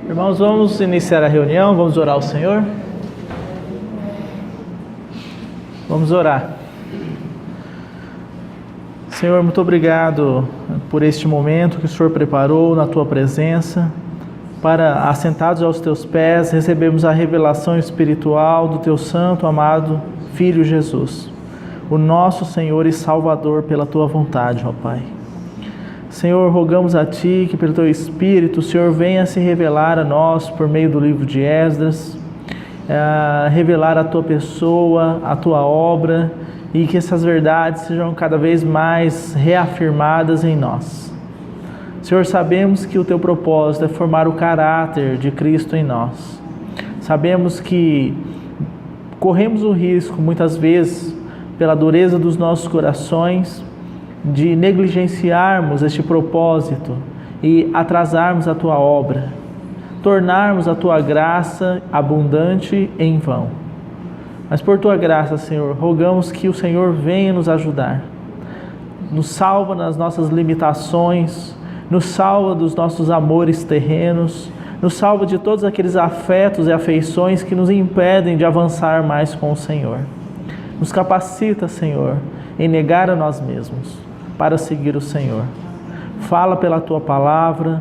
Irmãos, vamos iniciar a reunião, vamos orar ao Senhor. Vamos orar. Senhor, muito obrigado por este momento que o Senhor preparou na Tua presença, para, assentados aos Teus pés, recebermos a revelação espiritual do Teu santo, amado Filho Jesus, o nosso Senhor e Salvador pela Tua vontade, ó Pai. Senhor, rogamos a Ti que pelo Teu Espírito o Senhor venha se revelar a nós por meio do livro de Esdras, revelar a Tua pessoa, a Tua obra, e que essas verdades sejam cada vez mais reafirmadas em nós. Senhor, sabemos que o Teu propósito é formar o caráter de Cristo em nós. Sabemos que corremos o risco, muitas vezes, pela dureza dos nossos corações, de negligenciarmos este propósito e atrasarmos a Tua obra, tornarmos a Tua graça abundante em vão. Mas por Tua graça, Senhor, rogamos que o Senhor venha nos ajudar, nos salva nas nossas limitações, nos salva dos nossos amores terrenos, nos salva de todos aqueles afetos e afeições que nos impedem de avançar mais com o Senhor. Nos capacita, Senhor, em negar a nós mesmos, para seguir o Senhor. Fala pela Tua palavra,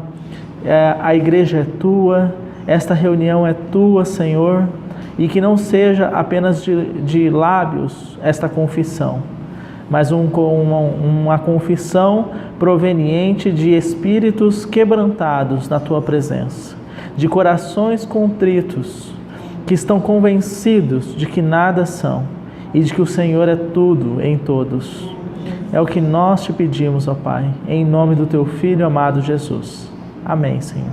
a igreja é Tua, esta reunião é Tua, Senhor, e que não seja apenas de lábios esta confissão, mas uma confissão proveniente de espíritos quebrantados na Tua presença, de corações contritos, que estão convencidos de que nada são e de que o Senhor é tudo em todos. É o que nós Te pedimos, ó Pai, em nome do Teu Filho amado Jesus. Amém, Senhor.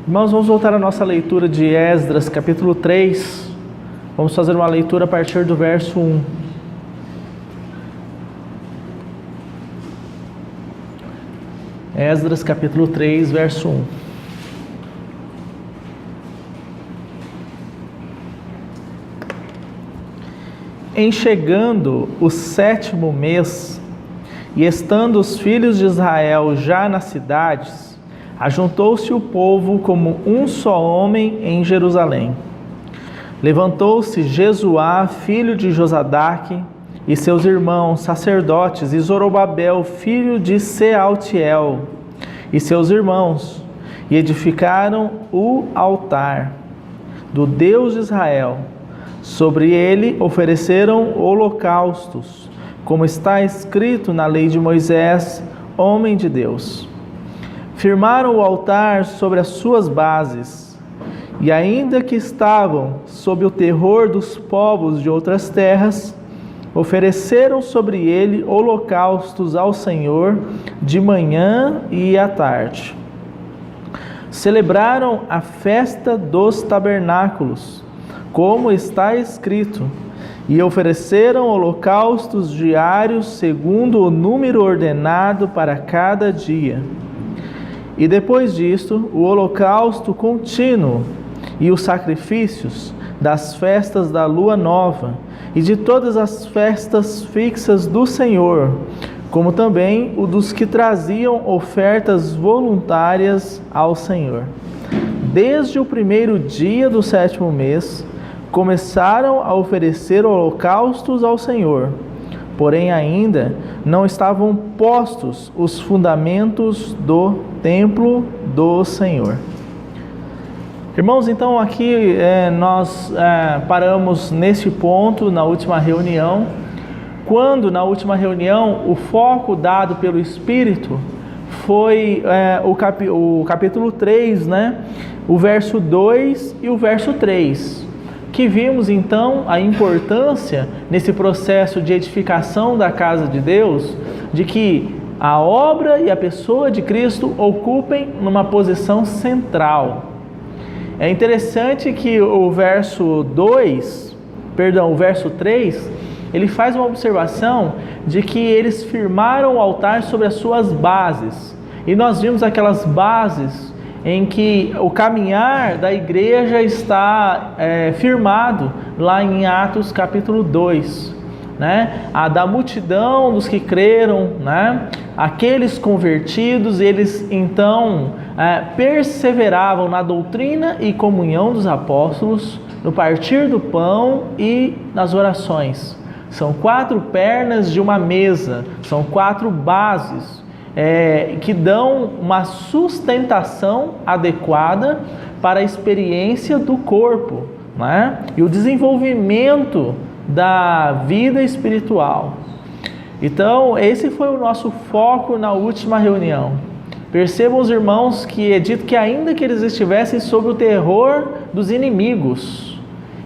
Irmãos, vamos voltar à nossa leitura de Esdras, capítulo 3. Vamos fazer uma leitura a partir do verso 1. Esdras, capítulo 3, verso 1. Em chegando o 7º mês, e estando os filhos de Israel já nas cidades, ajuntou-se o povo como um só homem em Jerusalém. Levantou-se Jesuá, filho de Josadaque, e seus irmãos sacerdotes, e Zorobabel, filho de Sealtiel, e seus irmãos, e edificaram o altar do Deus de Israel. Sobre ele ofereceram holocaustos, como está escrito na lei de Moisés, homem de Deus. Firmaram o altar sobre as suas bases, e ainda que estavam sob o terror dos povos de outras terras, ofereceram sobre ele holocaustos ao Senhor de manhã e à tarde. Celebraram a festa dos tabernáculos, como está escrito, e ofereceram holocaustos diários segundo o número ordenado para cada dia. E depois disto, o holocausto contínuo e os sacrifícios das festas da lua nova e de todas as festas fixas do Senhor, como também o dos que traziam ofertas voluntárias ao Senhor. Desde o primeiro dia do 7º mês, começaram a oferecer holocaustos ao Senhor, porém ainda não estavam postos os fundamentos do templo do Senhor. Irmãos, então aqui nós paramos neste ponto na última reunião, quando na última reunião o foco dado pelo Espírito foi o capítulo 3, né? O verso 2 e o verso 3. Que vimos então a importância nesse processo de edificação da casa de Deus, de que a obra e a pessoa de Cristo ocupem numa posição central. É interessante que o verso 3, ele faz uma observação de que eles firmaram o altar sobre as suas bases. E nós vimos aquelas bases em que o caminhar da igreja está firmado lá em Atos capítulo 2, né, da multidão dos que creram, né, aqueles convertidos, eles então perseveravam na doutrina e comunhão dos apóstolos, no partir do pão e nas orações. São 4 pernas de uma mesa, são 4 bases que dão uma sustentação adequada para a experiência do corpo, né? E o desenvolvimento da vida espiritual. Então, esse foi o nosso foco na última reunião. Percebam os irmãos que é dito que ainda que eles estivessem sob o terror dos inimigos,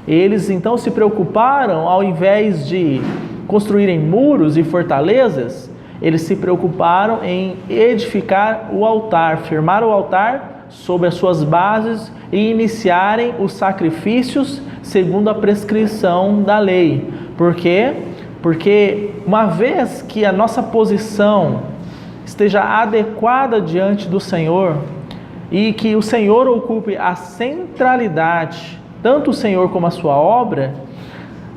eles então se preocuparam, ao invés de construírem muros e fortalezas, eles se preocuparam em edificar o altar, firmar o altar sobre as suas bases e iniciarem os sacrifícios segundo a prescrição da lei. Por quê? Porque uma vez que a nossa posição esteja adequada diante do Senhor e que o Senhor ocupe a centralidade, tanto o Senhor como a sua obra,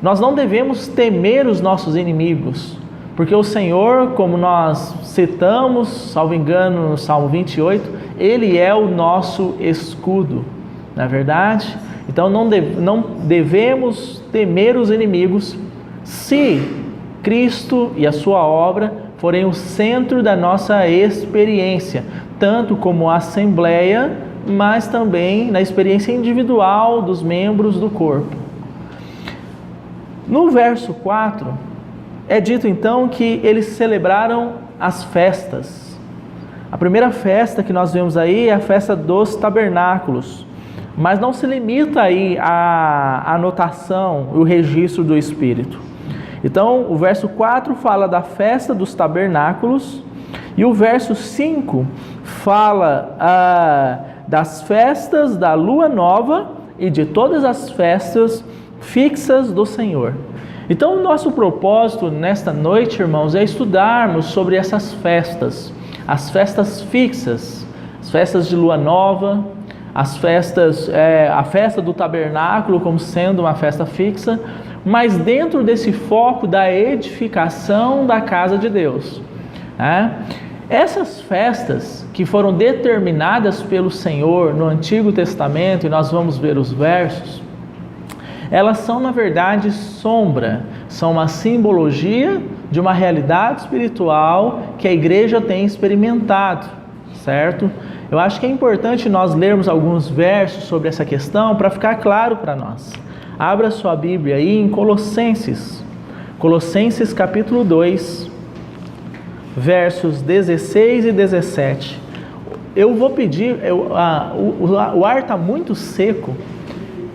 nós não devemos temer os nossos inimigos, porque o Senhor, como nós citamos, salvo engano, no Salmo 28, Ele é o nosso escudo, não é verdade? Então não devemos temer os inimigos se Cristo e a sua obra forem o centro da nossa experiência, tanto como assembleia, mas também na experiência individual dos membros do corpo. No verso 4, é dito então que eles celebraram as festas. A primeira festa que nós vemos aí é a festa dos tabernáculos, mas não se limita aí à anotação, o registro do Espírito. Então, o verso 4 fala da festa dos tabernáculos e o verso 5 fala das festas da lua nova e de todas as festas fixas do Senhor. Então, o nosso propósito nesta noite, irmãos, é estudarmos sobre essas festas, as festas fixas, as festas de lua nova, as festas, a festa do tabernáculo como sendo uma festa fixa, mas dentro desse foco da edificação da casa de Deus. Essas festas que foram determinadas pelo Senhor no Antigo Testamento, e nós vamos ver os versos, elas são na verdade sombra, são uma simbologia de uma realidade espiritual que a igreja tem experimentado, certo? Eu acho que é importante nós lermos alguns versos sobre essa questão para ficar claro para nós. Abra sua Bíblia aí em Colossenses capítulo 2, versos 16 e 17. Eu vou pedir, o ar está muito seco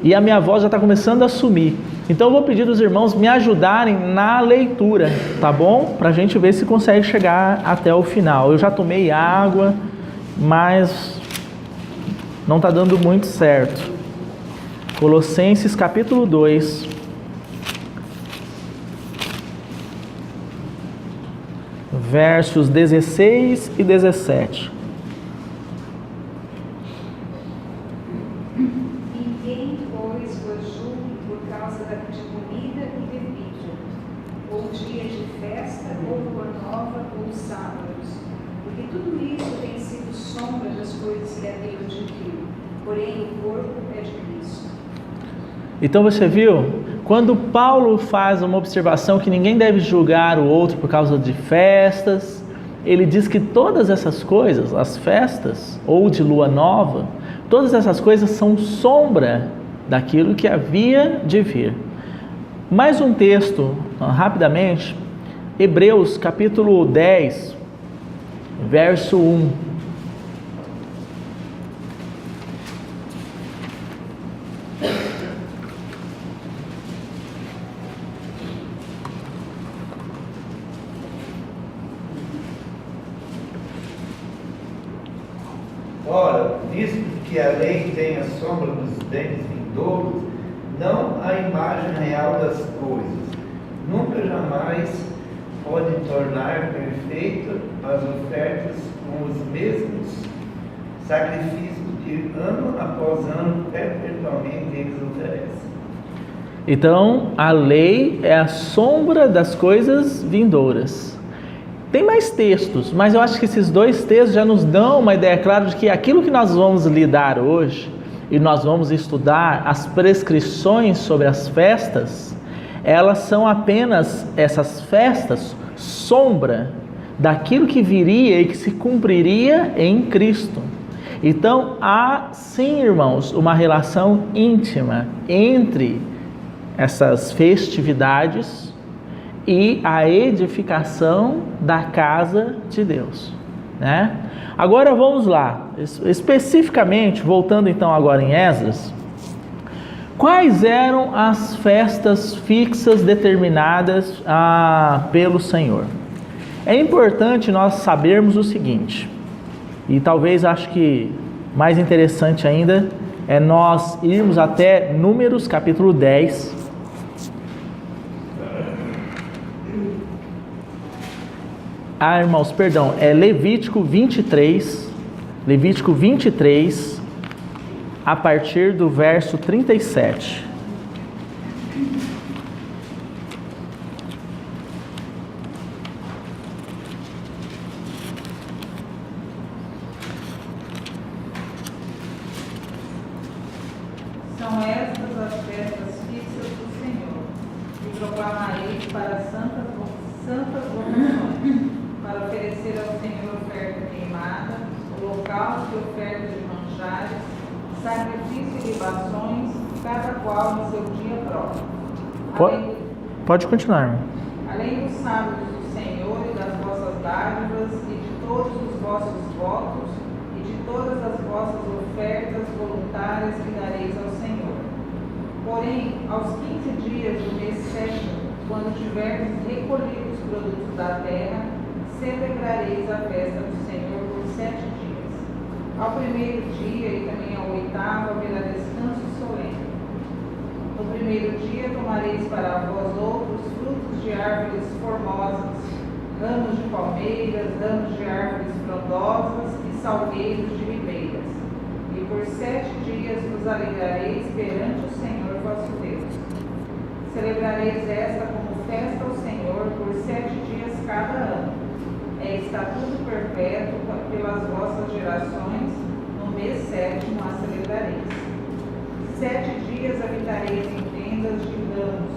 e a minha voz já está começando a sumir. Então eu vou pedir aos irmãos me ajudarem na leitura, tá bom? Para a gente ver se consegue chegar até o final. Eu já tomei água, mas não está dando muito certo. Colossenses capítulo 2, versos 16 e 17. Ninguém, pois, vos julgue por causa de comida e bebida, ou dia de festa, ou lua nova, ou sábados, porque tudo isso tem sido sombra das coisas que a Deus viu, porém o corpo é de Cristo. Então você viu? Quando Paulo faz uma observação que ninguém deve julgar o outro por causa de festas, ele diz que todas essas coisas, as festas ou de lua nova, todas essas coisas são sombra daquilo que havia de vir. Mais um texto, rapidamente, Hebreus capítulo 10, verso 1. Ora, visto que a lei tem a sombra dos dentes vindouros, não a imagem real das coisas, nunca jamais pode tornar perfeita as ofertas com os mesmos sacrifícios que ano após ano perpetuamente eles oferecem. Então, a lei é a sombra das coisas vindouras. Tem mais textos, mas eu acho que esses dois textos já nos dão uma ideia clara de que aquilo que nós vamos lidar hoje, e nós vamos estudar as prescrições sobre as festas, elas são apenas, essas festas, sombra daquilo que viria e que se cumpriria em Cristo. Então, há sim, irmãos, uma relação íntima entre essas festividades e a edificação da casa de Deus, né? Agora vamos lá, especificamente, voltando então agora em Esdras, quais eram as festas fixas determinadas pelo Senhor? É importante nós sabermos o seguinte, e talvez acho que mais interessante ainda é nós irmos até Números capítulo 10. Irmãos, perdão, é Levítico 23, a partir do verso 37. São estas as festas fixas do Senhor, e proclamareis para santas votações, para oferecer ao Senhor oferta queimada, holocausto e oferta de manjares, sacrifício e libações, cada qual no seu dia próprio. Pode continuar, irmão. Além dos sábados do Senhor e das vossas dádivas, e de todos os vossos votos, e de todas as vossas ofertas voluntárias que dareis ao Senhor. Porém, aos 15 dias do mês sétimo, quando tiverdes recolhido os produtos da terra, celebrareis a festa do Senhor por 7 dias. Ao primeiro dia e também ao oitavo haverá descanso solene. No primeiro dia tomareis para vós outros frutos de árvores formosas, ramos de palmeiras, ramos de árvores frondosas e salgueiros de ribeiras. E por 7 dias vos alegrareis perante o Senhor vosso Deus. Celebrareis esta como festa ao Senhor por 7 dias cada ano. É estatuto perpétuo pelas vossas gerações, no mês sétimo a celebrareis. 7 dias habitareis em tendas de ramos,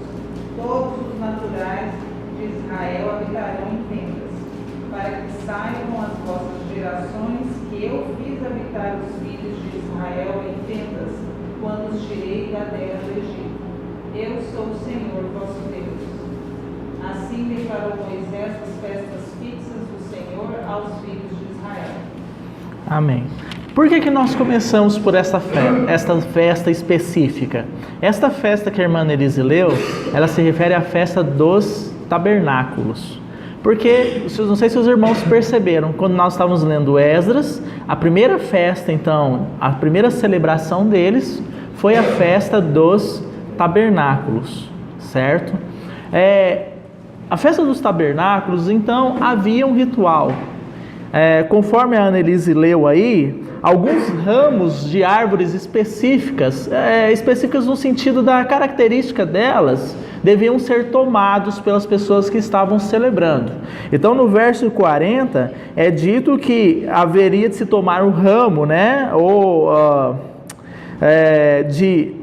todos os naturais de Israel habitarão em tendas, para que saibam as vossas gerações que eu fiz habitar os filhos de Israel em tendas, quando os tirei da terra do Egito. Eu sou o Senhor vosso Deus. Assim declarou Moisés as festas fixas do Senhor aos filhos de Israel. Amém. Por que nós começamos por esta festa específica? Esta festa que a irmã Nelise leu, ela se refere à festa dos tabernáculos. Porque, não sei se os irmãos perceberam, quando nós estávamos lendo Esdras, a primeira festa, então, a primeira celebração deles foi a festa dos tabernáculos, certo? A festa dos tabernáculos, então, havia um ritual. Conforme a Annelise leu aí, alguns ramos de árvores específicas no sentido da característica delas, deviam ser tomados pelas pessoas que estavam celebrando. Então, no verso 40, é dito que haveria de se tomar um ramo, né, de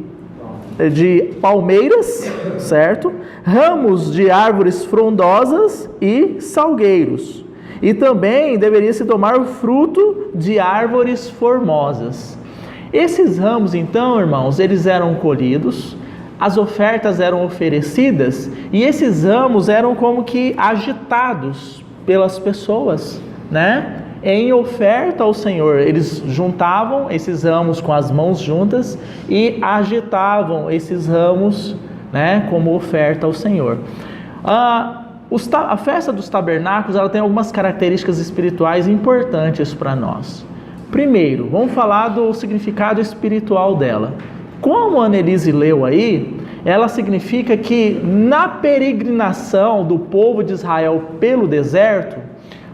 palmeiras, certo? Ramos de árvores frondosas e salgueiros. E também deveria se tomar o fruto de árvores formosas. Esses ramos, então, irmãos, eles eram colhidos, as ofertas eram oferecidas, e esses ramos eram como que agitados pelas pessoas, né? Em oferta ao Senhor. Eles juntavam esses ramos com as mãos juntas e agitavam esses ramos, né, como oferta ao Senhor. A festa dos tabernáculos, ela tem algumas características espirituais importantes para nós. Primeiro, vamos falar do significado espiritual dela. Como a Annelise leu aí, ela significa que na peregrinação do povo de Israel pelo deserto,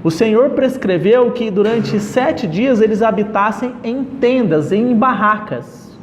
o Senhor prescreveu que durante 7 dias eles habitassem em tendas, em barracas,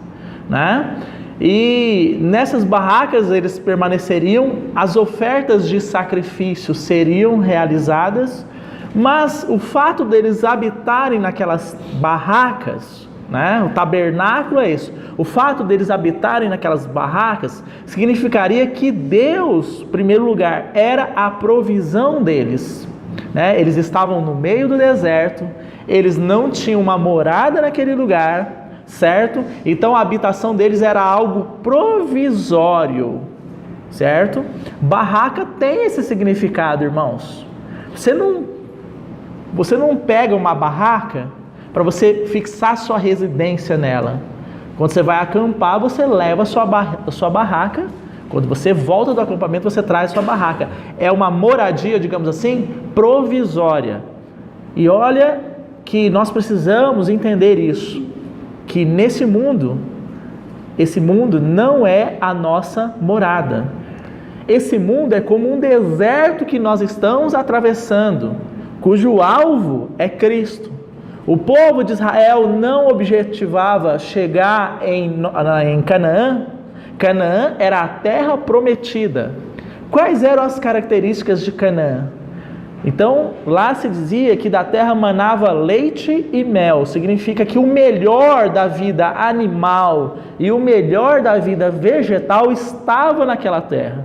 né? E nessas barracas eles permaneceriam, as ofertas de sacrifício seriam realizadas, mas o fato deles habitarem naquelas barracas, né, o tabernáculo é isso, o fato deles habitarem naquelas barracas significaria que Deus, em primeiro lugar, era a provisão deles, né? Eles estavam no meio do deserto, eles não tinham uma morada naquele lugar, certo? Então a habitação deles era algo provisório, certo? Barraca tem esse significado, irmãos. Você não pega uma barraca para você fixar sua residência nela. Quando você vai acampar, você leva a sua barraca. Quando você volta do acampamento, você traz a sua barraca. É uma moradia, digamos assim, provisória. E olha que nós precisamos entender isso, que nesse mundo, esse mundo não é a nossa morada. Esse mundo é como um deserto que nós estamos atravessando, cujo alvo é Cristo. O povo de Israel não objetivava chegar em Canaã. Canaã era a terra prometida. Quais eram as características de Canaã? Então, lá se dizia que da terra manava leite e mel. Significa que o melhor da vida animal e o melhor da vida vegetal estava naquela terra.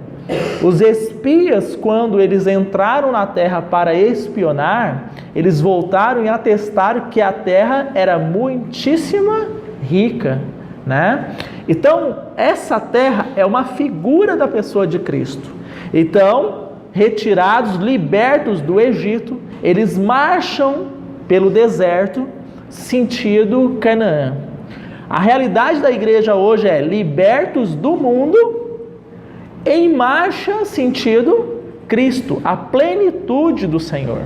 Os espias, quando eles entraram na terra para espionar, eles voltaram e atestaram que a terra era muitíssima rica, né? Então, essa terra é uma figura da pessoa de Cristo. Então, retirados, libertos do Egito, eles marcham pelo deserto, sentido Canaã. A realidade da igreja hoje é libertos do mundo, em marcha, sentido Cristo, a plenitude do Senhor.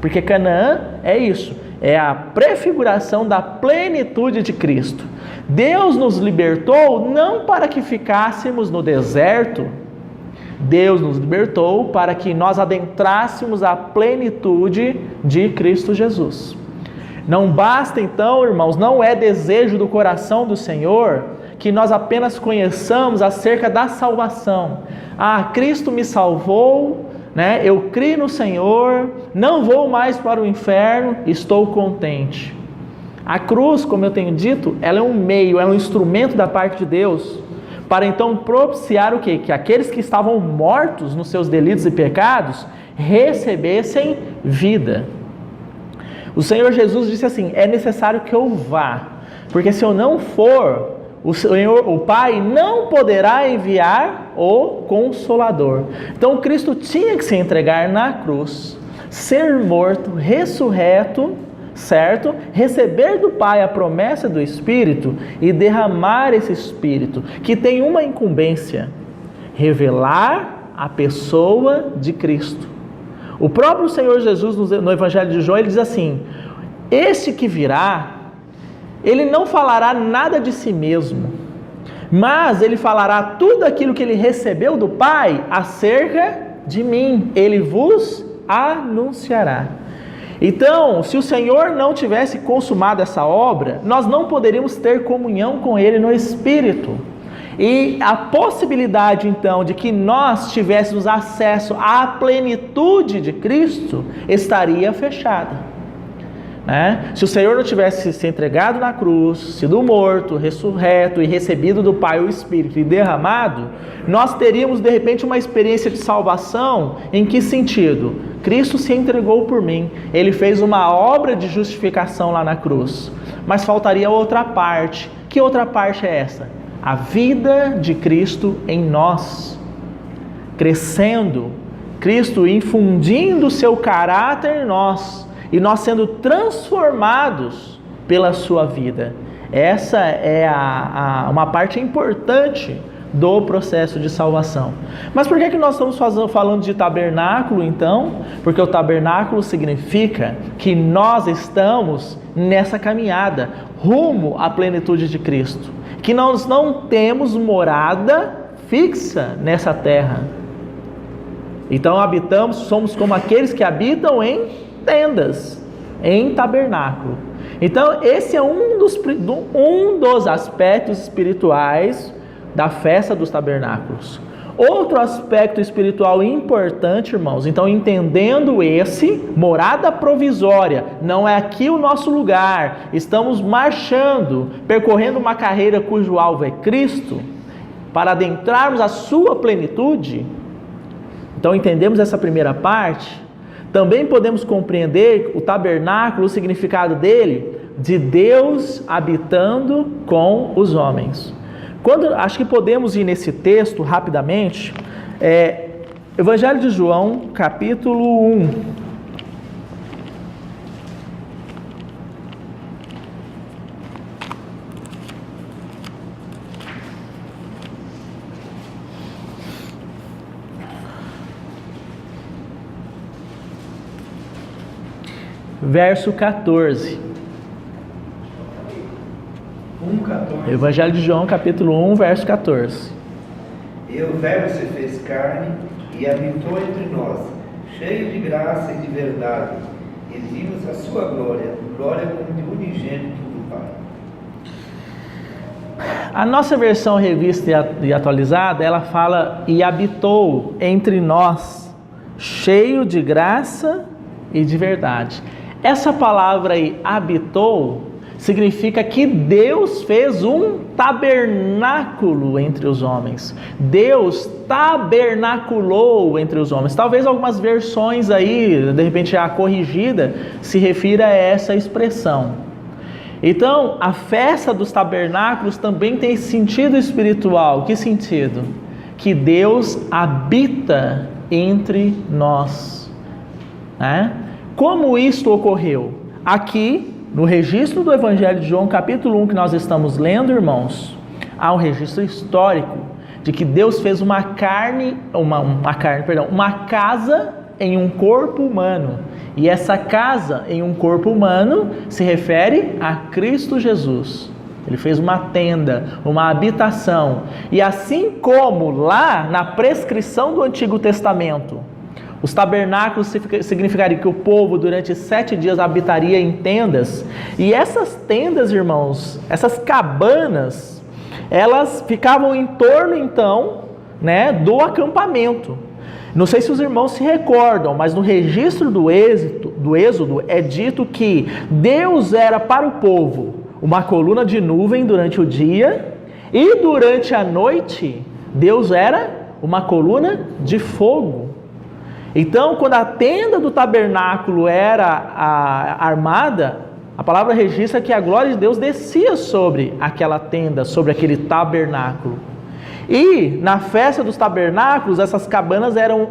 Porque Canaã é isso, é a prefiguração da plenitude de Cristo. Deus nos libertou não para que ficássemos no deserto, Deus nos libertou para que nós adentrássemos a plenitude de Cristo Jesus. Não basta então, irmãos, não é desejo do coração do Senhor que nós apenas conheçamos acerca da salvação. Ah, Cristo me salvou, né? Eu creio no Senhor, não vou mais para o inferno, estou contente. A cruz, como eu tenho dito, ela é um meio, é um instrumento da parte de Deus para então propiciar o quê? Que aqueles que estavam mortos nos seus delitos e pecados recebessem vida. O Senhor Jesus disse assim: é necessário que eu vá, porque se eu não for, o Pai não poderá enviar o Consolador. Então Cristo tinha que se entregar na cruz, ser morto, ressurreto, certo? Receber do Pai a promessa do Espírito e derramar esse Espírito, que tem uma incumbência: revelar a pessoa de Cristo. O próprio Senhor Jesus, no Evangelho de João, ele diz assim: este que virá, ele não falará nada de si mesmo, mas ele falará tudo aquilo que ele recebeu do Pai acerca de mim, ele vos anunciará. Então, se o Senhor não tivesse consumado essa obra, nós não poderíamos ter comunhão com Ele no Espírito. E a possibilidade, então, de que nós tivéssemos acesso à plenitude de Cristo estaria fechada, né? Se o Senhor não tivesse se entregado na cruz, sido morto, ressurreto e recebido do Pai o Espírito e derramado, nós teríamos de repente uma experiência de salvação. Em que sentido? Cristo se entregou por mim, Ele fez uma obra de justificação lá na cruz, mas faltaria outra parte. Que outra parte é essa? A vida de Cristo em nós, crescendo, Cristo infundindo o seu caráter em nós, e nós sendo transformados pela sua vida. Essa é uma parte importante do processo de salvação. Mas por que nós estamos falando de tabernáculo então? Porque o tabernáculo significa que nós estamos nessa caminhada rumo à plenitude de Cristo, que nós não temos morada fixa nessa terra. Então somos como aqueles que habitam em tendas, em tabernáculo. Então esse é um dos aspectos espirituais da festa dos tabernáculos. Outro aspecto espiritual importante, irmãos, então entendendo esse, morada provisória, não é aqui o nosso lugar, estamos marchando, percorrendo uma carreira cujo alvo é Cristo, para adentrarmos a sua plenitude. Então entendemos essa primeira parte, também podemos compreender o tabernáculo, o significado dele, de Deus habitando com os homens. Acho que podemos ir nesse texto rapidamente, Evangelho de João, capítulo 1. Verso 14. 1,14. Evangelho de João, capítulo 1, verso 14. E o Verbo se fez carne e habitou entre nós, cheio de graça e de verdade, e vimos a sua glória, glória como de unigênito do Pai. A nossa versão revista e atualizada, ela fala, e habitou entre nós, cheio de graça e de verdade. Essa palavra aí, habitou, significa que Deus fez um tabernáculo entre os homens. Deus tabernaculou entre os homens. Talvez algumas versões aí, de repente a corrigida, se refira a essa expressão. Então, a festa dos tabernáculos também tem sentido espiritual. Que sentido? Que Deus habita entre nós. Né? Como isto ocorreu? Aqui, no registro do Evangelho de João, capítulo 1, que nós estamos lendo, irmãos, há um registro histórico de que Deus fez uma casa em um corpo humano. E essa casa em um corpo humano se refere a Cristo Jesus. Ele fez uma tenda, uma habitação. E assim como lá na prescrição do Antigo Testamento, os tabernáculos significariam que o povo durante 7 dias habitaria em tendas. E essas tendas, irmãos, essas cabanas, elas ficavam em torno então, né, do acampamento. Não sei se os irmãos se recordam, mas no registro do Êxodo é dito que Deus era para o povo uma coluna de nuvem durante o dia e durante a noite Deus era uma coluna de fogo. Então, quando a tenda do tabernáculo era armada, a palavra registra que a glória de Deus descia sobre aquela tenda, sobre aquele tabernáculo. E na festa dos tabernáculos, essas cabanas eram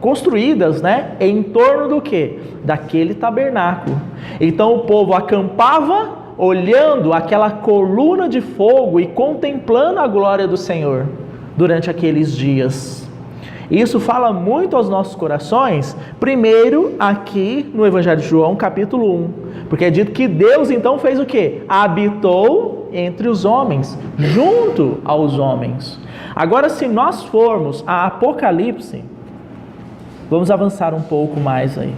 construídas, né, em torno do quê? Daquele tabernáculo. Então o povo acampava olhando aquela coluna de fogo e contemplando a glória do Senhor durante aqueles dias. Isso fala muito aos nossos corações, primeiro aqui no Evangelho de João, capítulo 1. Porque é dito que Deus então fez o quê? Habitou entre os homens, junto aos homens. Agora, se nós formos a Apocalipse, vamos avançar um pouco mais aí.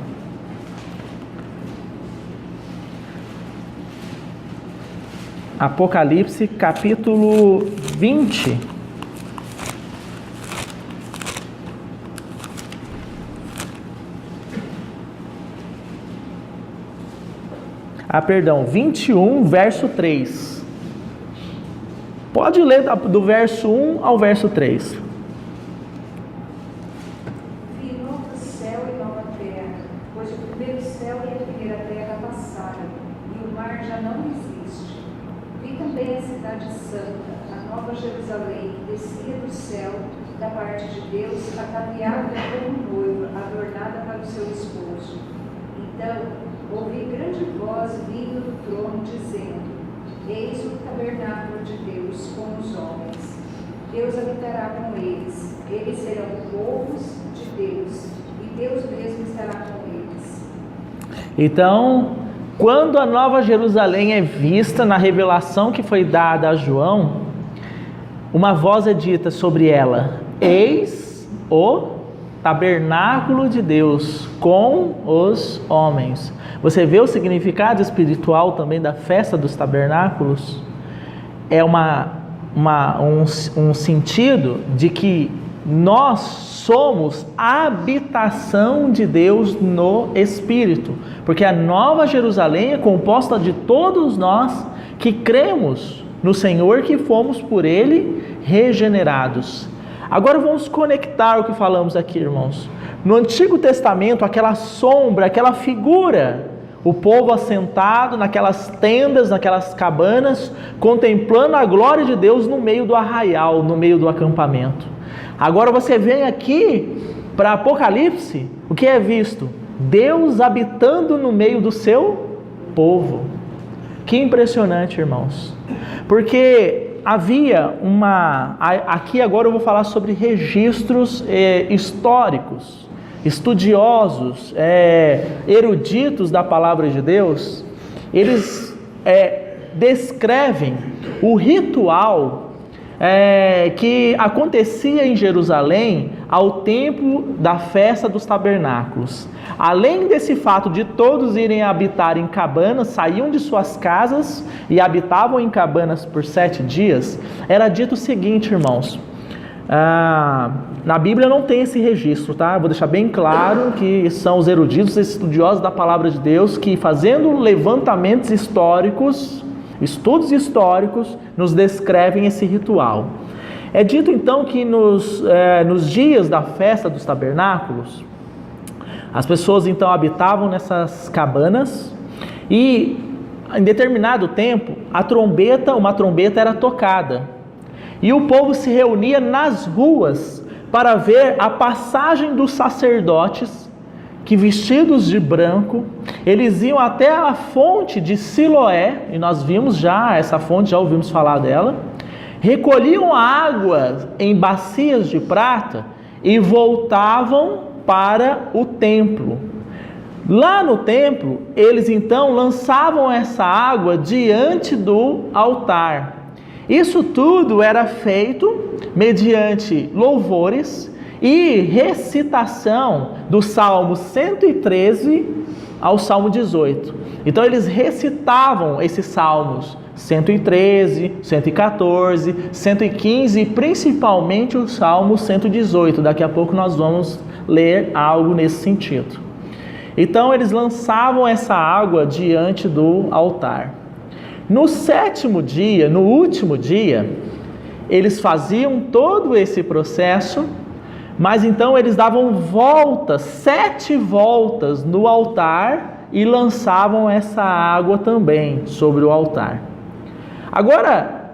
Apocalipse, capítulo 20. Perdão, 21, verso 3. Pode ler do verso 1 ao verso 3. Vi novo céu e nova terra, pois o primeiro céu e a primeira terra passaram, e o mar já não existe. Vi também a cidade santa, a nova Jerusalém, que descia do céu, da parte de Deus, ataviada como noiva, adornada para o seu esposo. Então, ouvi grande voz vindo do trono, dizendo: Eis o tabernáculo de Deus com os homens. Deus habitará com eles. Eles serão povos de Deus, e Deus mesmo estará com eles. Então, quando a Nova Jerusalém é vista na revelação que foi dada a João, uma voz é dita sobre ela: Eis o tabernáculo de Deus com os homens. Você vê o significado espiritual também da festa dos tabernáculos? É uma um sentido de que nós somos a habitação de Deus no Espírito, porque a Nova Jerusalém é composta de todos nós que cremos no Senhor, que fomos por Ele regenerados. Agora vamos conectar o que falamos aqui, irmãos. No Antigo Testamento, aquela sombra, aquela figura, o povo assentado naquelas tendas, naquelas cabanas, contemplando a glória de Deus no meio do arraial, no meio do acampamento. Agora você vem aqui para Apocalipse, o que é visto? Deus habitando no meio do seu povo. Que impressionante, irmãos. Porque havia aqui agora eu vou falar sobre registros históricos, estudiosos, eruditos da palavra de Deus. Eles descrevem o ritual que acontecia em Jerusalém ao tempo da festa dos tabernáculos. Além desse fato de todos irem habitar em cabanas, saíam de suas casas e habitavam em cabanas por 7 dias, era dito o seguinte, irmãos, na Bíblia não tem esse registro, tá? Vou deixar bem claro que são os eruditos, estudiosos da palavra de Deus, que fazendo levantamentos históricos, estudos históricos, nos descrevem esse ritual. É dito então que nos dias da festa dos tabernáculos, as pessoas então habitavam nessas cabanas e em determinado tempo uma trombeta era tocada e o povo se reunia nas ruas para ver a passagem dos sacerdotes que, vestidos de branco, eles iam até a fonte de Siloé, e nós vimos já essa fonte, já ouvimos falar dela, recolhiam a água em bacias de prata e voltavam para o templo. Lá no templo, eles então lançavam essa água diante do altar. Isso tudo era feito mediante louvores e recitação do Salmo 113 ao Salmo 18. Então eles recitavam esses salmos 113, 114, 115 e principalmente o Salmo 118. Daqui a pouco nós vamos ler algo nesse sentido. Então eles lançavam essa água diante do altar. No 7º dia, no último dia, eles faziam todo esse processo, mas então eles davam 7 voltas no altar e lançavam essa água também sobre o altar. Agora,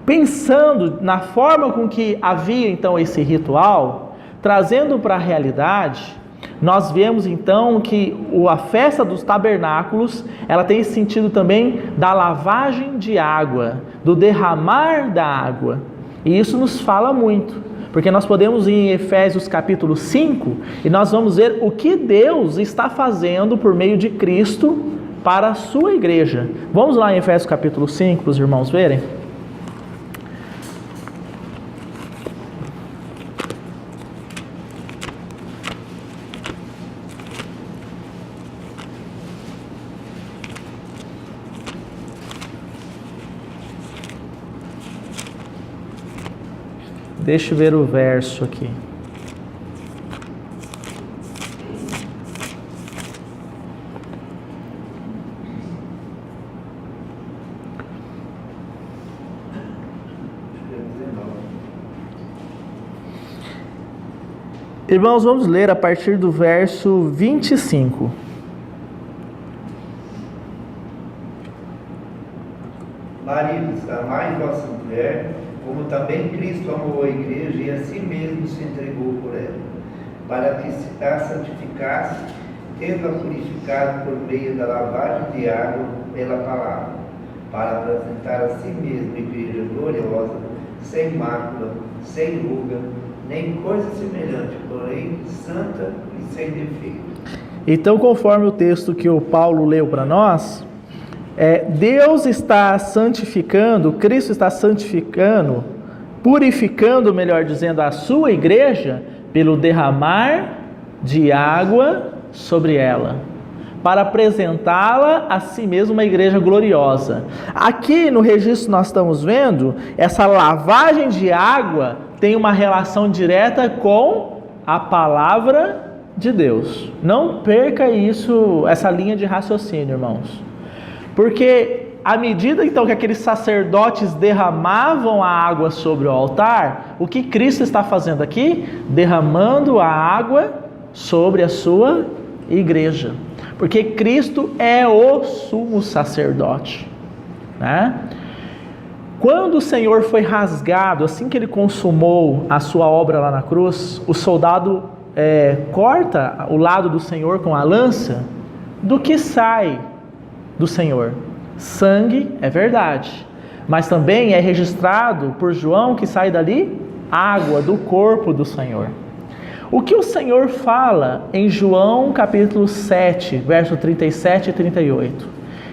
pensando na forma com que havia então esse ritual, trazendo para a realidade, nós vemos então que a festa dos tabernáculos, ela tem esse sentido também da lavagem de água, do derramar da água. E isso nos fala muito, porque nós podemos ir em Efésios capítulo 5 e nós vamos ver o que Deus está fazendo por meio de Cristo para a sua igreja. Vamos lá em Efésios capítulo 5 para os irmãos verem. Deixa eu ver o verso aqui. Irmãos, vamos ler a partir do verso 25. Maridos, amai vossa mulher, como também Cristo amou a igreja e a si mesmo se entregou por ela, para que se a santificasse, tendo-a purificado por meio da lavagem de água pela palavra, para apresentar a si mesmo igreja gloriosa, sem mácula, sem ruga, nem coisa semelhante, porém santa e sem defeito. Então, conforme o texto que o Paulo leu para nós, Deus está santificando, Cristo está santificando, purificando, melhor dizendo, a sua igreja pelo derramar de água sobre ela. para apresentá-la a si mesmo uma igreja gloriosa. Aqui no registro nós estamos vendo, essa lavagem de água tem uma relação direta com a palavra de Deus. Não perca isso, essa linha de raciocínio, irmãos. Porque à medida então que aqueles sacerdotes derramavam a água sobre o altar, o que Cristo está fazendo aqui? Derramando a água sobre a sua igreja. Porque Cristo é o sumo sacerdote, né? Quando o Senhor foi rasgado, assim que ele consumou a sua obra lá na cruz, o soldado corta o lado do Senhor com a lança. Do que sai do Senhor? Sangue, é verdade, mas também é registrado por João que sai dali água do corpo do Senhor. O que o Senhor fala em João capítulo 7, verso 37 e 38?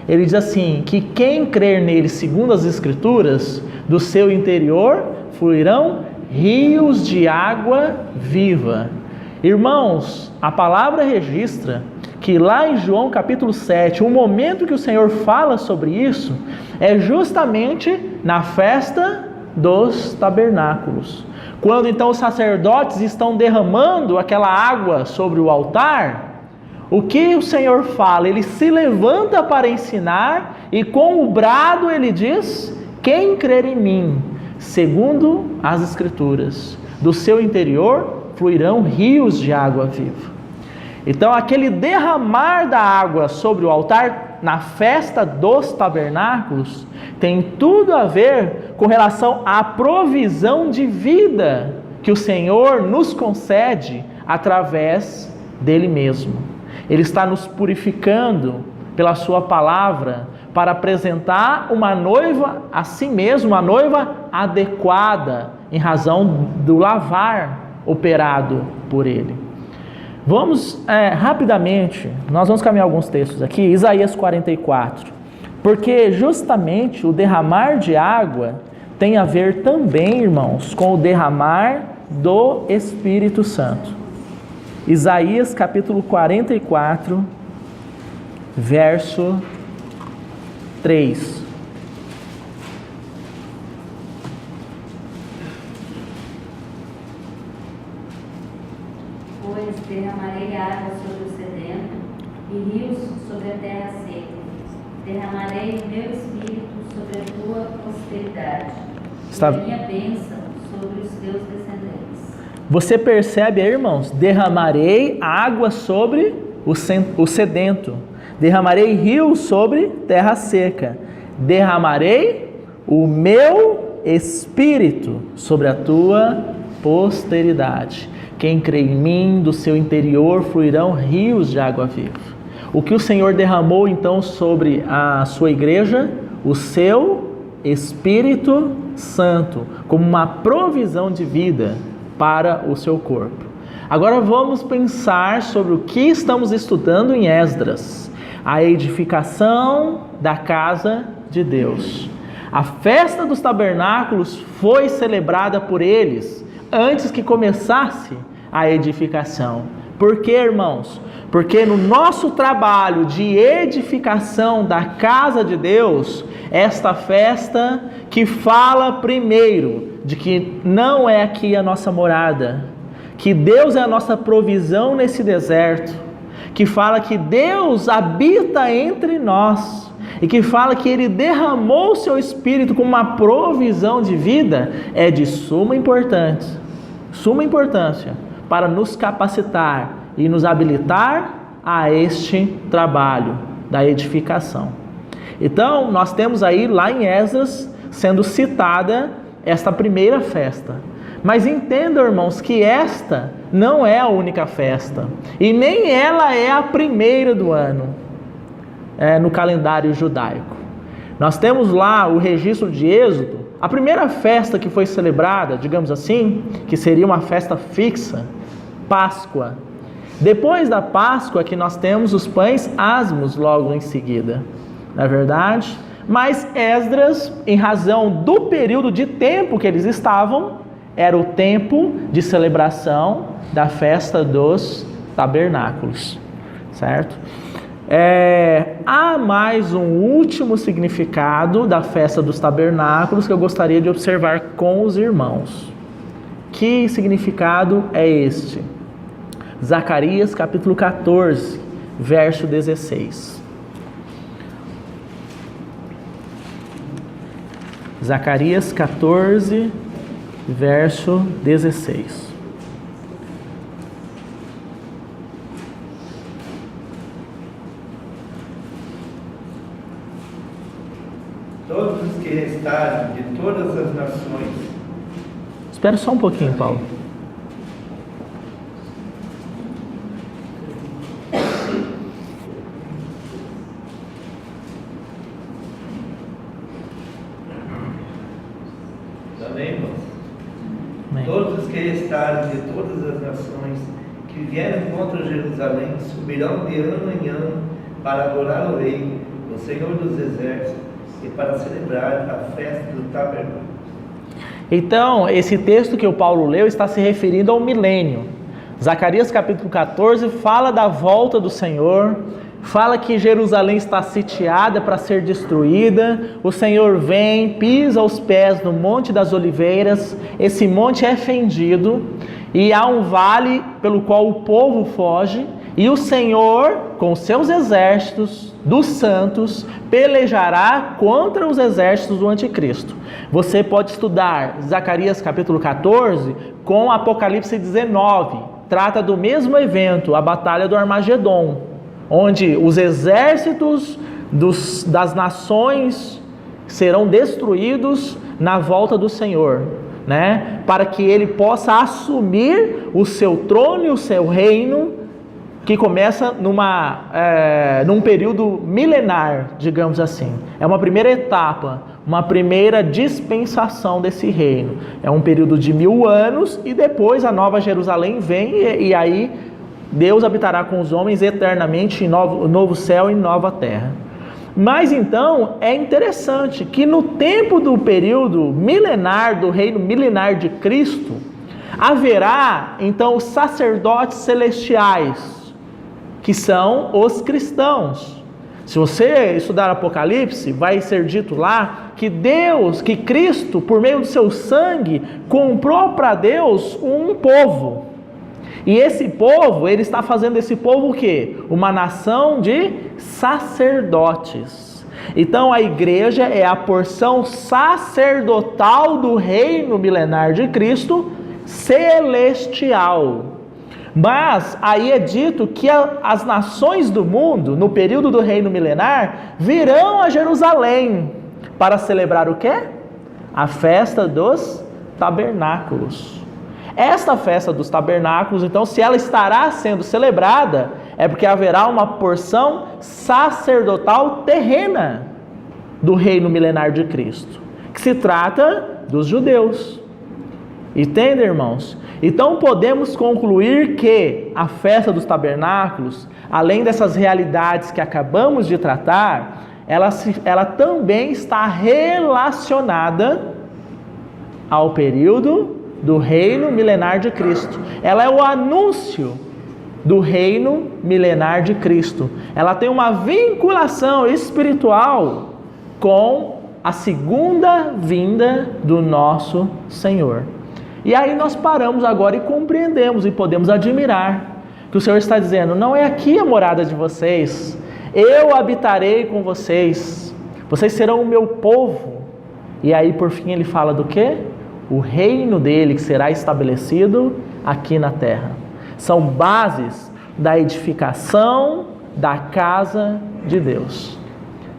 Ele diz assim, que quem crer nele segundo as Escrituras, do seu interior fluirão rios de água viva. Irmãos, a palavra registra que lá em João capítulo 7, o momento que o Senhor fala sobre isso, é justamente na festa dos tabernáculos. Quando então os sacerdotes estão derramando aquela água sobre o altar, o que o Senhor fala? Ele se levanta para ensinar e com o brado ele diz, quem crer em mim, segundo as Escrituras, do seu interior fluirão rios de água viva. Então aquele derramar da água sobre o altar na festa dos tabernáculos tem tudo a ver com relação à provisão de vida que o Senhor nos concede através dele mesmo. Ele está nos purificando pela sua palavra para apresentar uma noiva a si mesmo, uma noiva adequada em razão do lavar operado por ele. Vamos rapidamente, nós vamos caminhar alguns textos aqui, Isaías 44, porque justamente o derramar de água tem a ver também, irmãos, com o derramar do Espírito Santo. Isaías capítulo 44, verso 3. Pois derramarei água sobre o sedento e rios sobre a terra seca. Derramarei meu espírito sobre a tua posteridade e a minha bênção sobre os teus descendentes. Você percebe aí, irmãos? Derramarei água sobre o sedento. Derramarei rios sobre terra seca. Derramarei o meu espírito sobre a tua posteridade. Quem crê em mim, do seu interior fluirão rios de água viva. O que o Senhor derramou então sobre a sua igreja? O seu Espírito Santo, como uma provisão de vida para o seu corpo. Agora vamos pensar sobre o que estamos estudando em Esdras. A edificação da casa de Deus. A festa dos tabernáculos foi celebrada por eles antes que começasse a edificação. Por quê, irmãos? Porque no nosso trabalho de edificação da casa de Deus, esta festa que fala primeiro de que não é aqui a nossa morada, que Deus é a nossa provisão nesse deserto, que fala que Deus habita entre nós, e que fala que Ele derramou o seu Espírito como uma provisão de vida, é de suma importância para nos capacitar e nos habilitar a este trabalho da edificação. Então, nós temos aí lá em Esdras sendo citada esta primeira festa. Mas entendam, irmãos, que esta não é a única festa, e nem ela é a primeira do ano no calendário judaico. Nós temos lá o registro de Êxodo, a primeira festa que foi celebrada, digamos assim, que seria uma festa fixa, Páscoa. Depois da Páscoa que nós temos os pães asmos logo em seguida, não é verdade? Mas Esdras, em razão do período de tempo que eles estavam, era o tempo de celebração da festa dos tabernáculos, certo? Há mais um último significado da festa dos tabernáculos que eu gostaria de observar com os irmãos. Que significado é este? Zacarias capítulo 14, verso 16. Zacarias 14, verso 16. Todos os que restarem de todas as nações. Espera só um pouquinho, Paulo. Também, irmãos. Amém. Todos os que restarem de todas as nações que vierem contra Jerusalém subirão de ano em ano para adorar o Rei, o Senhor dos Exércitos, e para celebrar a festa do tabernáculo. Então, esse texto que o Paulo leu está se referindo ao milênio. Zacarias capítulo 14 fala da volta do Senhor, fala que Jerusalém está sitiada para ser destruída, o Senhor vem, pisa os pés no Monte das Oliveiras, esse monte é fendido, e há um vale pelo qual o povo foge, e o Senhor, com seus exércitos dos santos, pelejará contra os exércitos do anticristo. Você pode estudar Zacarias capítulo 14 com Apocalipse 19. Trata do mesmo evento, a batalha do Armagedon, onde os exércitos das nações serão destruídos na volta do Senhor, né? Para que ele possa assumir o seu trono e o seu reino, que começa num período milenar, digamos assim. É uma primeira etapa, uma primeira dispensação desse reino. É um período de 1000 anos e depois a Nova Jerusalém vem e aí Deus habitará com os homens eternamente em novo céu e nova terra. Mas então é interessante que no tempo do período milenar, do reino milenar de Cristo, haverá então os sacerdotes celestiais, que são os cristãos. Se você estudar Apocalipse, vai ser dito lá que que Cristo, por meio do seu sangue, comprou para Deus um povo. E esse povo, ele está fazendo esse povo o quê? Uma nação de sacerdotes. Então a igreja é a porção sacerdotal do reino milenar de Cristo celestial. Mas aí é dito que as nações do mundo, no período do reino milenar, virão a Jerusalém para celebrar o quê? A festa dos tabernáculos. Esta festa dos tabernáculos, então, se ela estará sendo celebrada, é porque haverá uma porção sacerdotal terrena do reino milenar de Cristo, que se trata dos judeus. Entende, irmãos? Então podemos concluir que a festa dos tabernáculos, além dessas realidades que acabamos de tratar, ela também está relacionada ao período do reino milenar de Cristo. Ela é o anúncio do reino milenar de Cristo. Ela tem uma vinculação espiritual com a segunda vinda do nosso Senhor. E aí nós paramos agora e compreendemos e podemos admirar que o Senhor está dizendo: não é aqui a morada de vocês, eu habitarei com vocês, vocês serão o meu povo. E aí por fim ele fala do quê? O reino dele que será estabelecido aqui na terra. São bases da edificação da casa de Deus,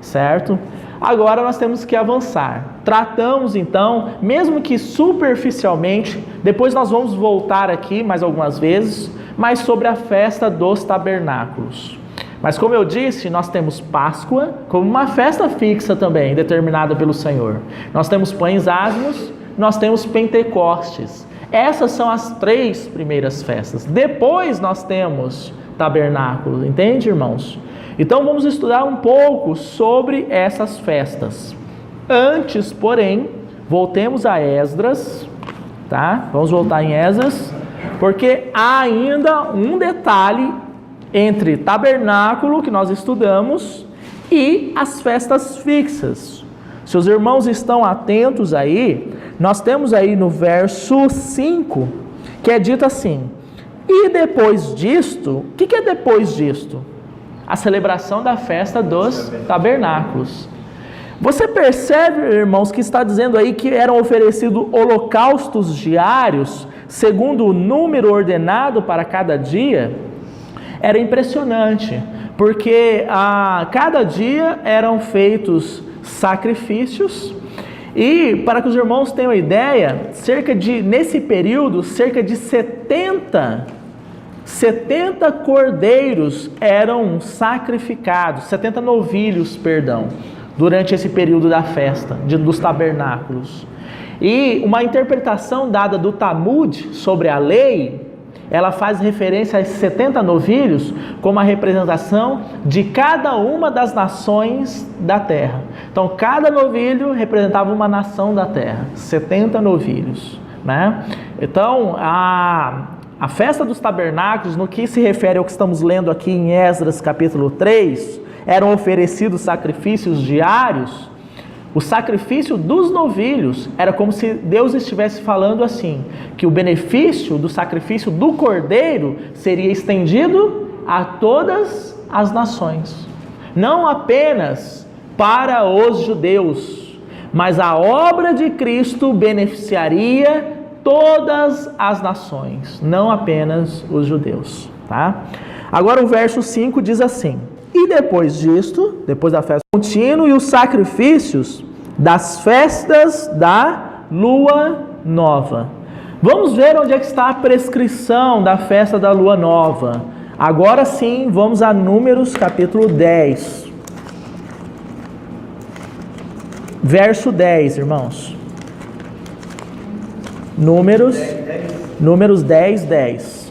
certo? Agora nós temos que avançar. Tratamos então, mesmo que superficialmente, depois nós vamos voltar aqui mais algumas vezes, mas sobre a festa dos tabernáculos. Mas como eu disse, nós temos Páscoa como uma festa fixa também, determinada pelo Senhor. Nós temos pães ázimos, nós temos Pentecostes. Essas são as 3 primeiras festas. Depois nós temos tabernáculo, entende, irmãos? Então vamos estudar um pouco sobre essas festas. Antes, porém, voltemos a Esdras, tá? Vamos voltar em Esdras, porque há ainda um detalhe entre tabernáculo, que nós estudamos, e as festas fixas. Se os irmãos estão atentos aí, nós temos aí no verso 5, que é dito assim: e depois disto, o que é depois disto? A celebração da festa dos tabernáculos. Você percebe, irmãos, que está dizendo aí que eram oferecidos holocaustos diários, segundo o número ordenado para cada dia? Era impressionante, porque a cada dia eram feitos sacrifícios, e para que os irmãos tenham ideia, nesse período, cerca de 70 cordeiros eram sacrificados, 70 novilhos, durante esse período da festa, dos tabernáculos. E uma interpretação dada do Talmud sobre a lei, ela faz referência a esses 70 novilhos como a representação de cada uma das nações da terra. Então, cada novilho representava uma nação da terra, 70 novilhos, né? Então, a festa dos tabernáculos, no que se refere ao que estamos lendo aqui em Esdras capítulo 3, eram oferecidos sacrifícios diários. O sacrifício dos novilhos era como se Deus estivesse falando assim, que o benefício do sacrifício do cordeiro seria estendido a todas as nações. Não apenas para os judeus, mas a obra de Cristo beneficiaria todas as nações, não apenas os judeus, tá? Agora o verso 5 diz assim: e depois disto, depois da festa contínua e os sacrifícios das festas da lua nova. Vamos ver onde é que está a prescrição da festa da lua nova. Agora sim, vamos a Números capítulo 10. Verso 10, irmãos. Números 10, 10.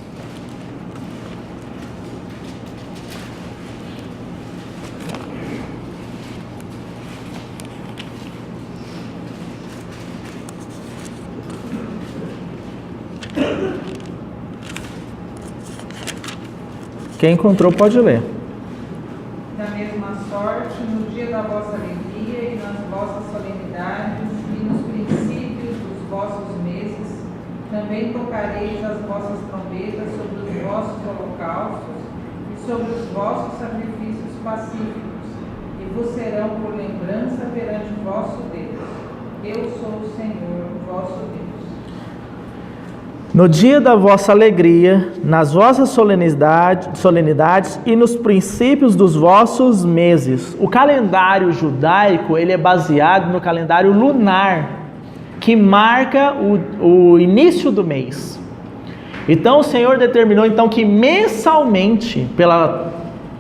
Quem encontrou pode ler. Da mesma sorte, no dia da vossa alegria e nas vossas solenidades e nos princípios dos vossos meses, também tocareis as vossas trombetas sobre os vossos holocaustos e sobre os vossos sacrifícios pacíficos, e vos serão por lembrança perante o vosso Deus. Eu sou o Senhor, o vosso Deus. No dia da vossa alegria, nas vossas solenidades e nos princípios dos vossos meses. O calendário judaico, ele é baseado no calendário lunar, que marca o início do mês. Então o Senhor determinou então que mensalmente, pela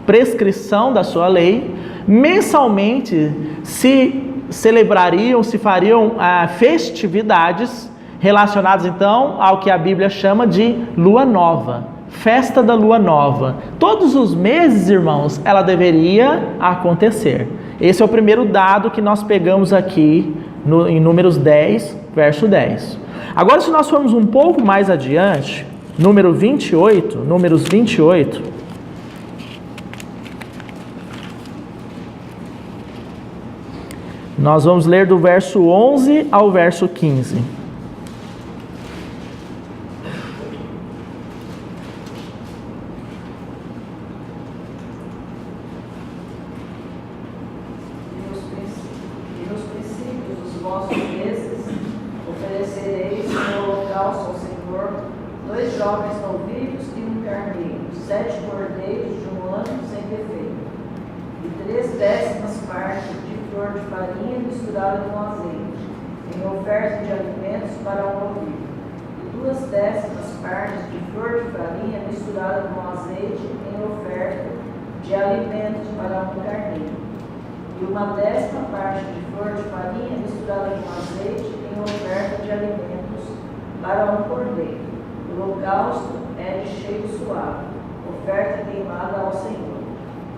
prescrição da sua lei, mensalmente se celebrariam, se fariam festividades relacionados então ao que a Bíblia chama de lua nova, festa da lua nova. Todos os meses, irmãos, ela deveria acontecer. Esse é o primeiro dado que nós pegamos aqui em Números 10, verso 10. Agora, se nós formos um pouco mais adiante, Números 28, nós vamos ler do verso 11 ao verso 15.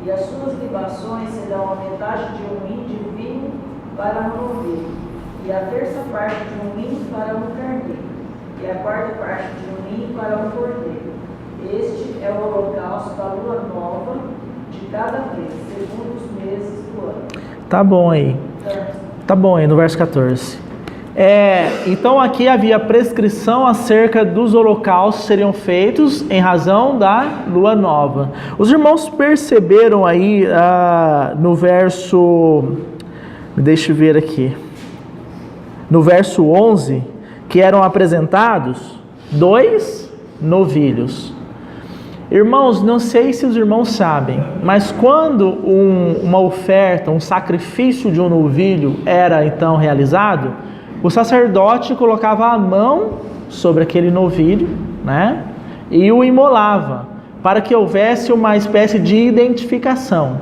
E as suas libações serão a metade de um hin de vinho para um novilho, e a terça parte de um hin para um carneiro, e a quarta parte de um hin para um cordeiro. Este é o holocausto da lua nova de cada mês, segundo os meses do ano. Tá bom aí. Tá bom aí, no verso 14. Então aqui havia prescrição acerca dos holocaustos que seriam feitos em razão da lua nova. Os irmãos perceberam aí no verso... Deixa eu ver aqui. No verso 11, que eram apresentados 2 novilhos. Irmãos, não sei se os irmãos sabem, mas quando uma oferta, um sacrifício de um novilho era então realizado, o sacerdote colocava a mão sobre aquele novilho, né, e o imolava, para que houvesse uma espécie de identificação.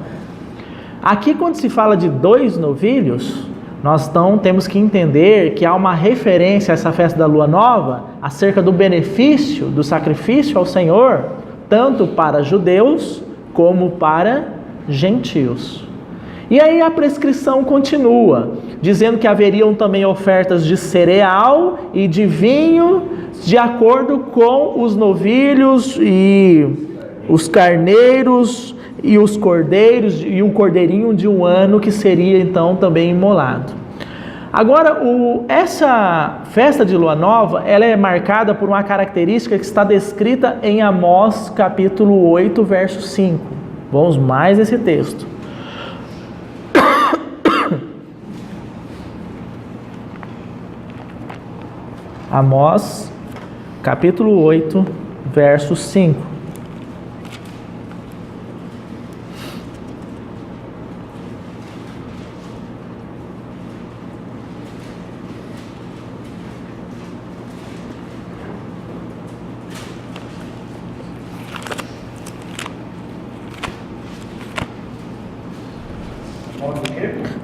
Aqui, quando se fala de 2 novilhos, nós então temos que entender que há uma referência a essa festa da lua nova acerca do benefício do sacrifício ao Senhor, tanto para judeus como para gentios. E aí a prescrição continua, dizendo que haveriam também ofertas de cereal e de vinho, de acordo com os novilhos e os carneiros e os cordeiros e um cordeirinho de 1 ano que seria então também imolado. Agora, essa festa de lua nova, ela é marcada por uma característica que está descrita em Amós capítulo 8, verso 5. Vamos mais esse texto. Amós capítulo 8, verso 5.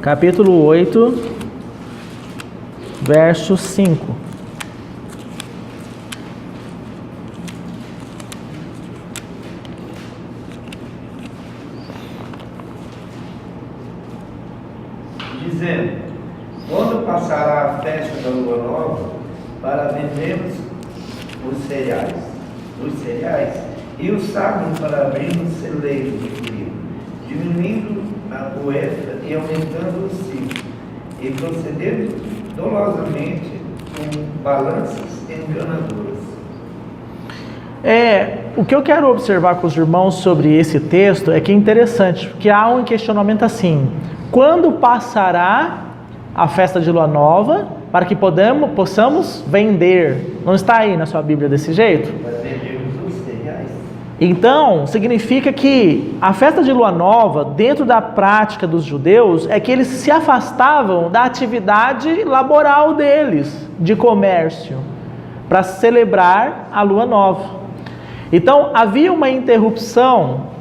Capítulo 8, verso 5. Dizendo: quando passará a festa da lua nova, para vendermos os cereais e os sábados para abrirmos celeiros de trigo, diminuindo a oferta e aumentando o ciclo, e procedendo dolosamente com balanças enganadoras. O que eu quero observar com os irmãos sobre esse texto é que é interessante, porque há um questionamento assim: quando passará a festa de lua nova para que possamos vender? Não está aí na sua Bíblia desse jeito? Para vendermos os cereais. Então, significa que a festa de lua nova, dentro da prática dos judeus, é que eles se afastavam da atividade laboral deles, de comércio, para celebrar a lua nova. Então, havia uma interrupção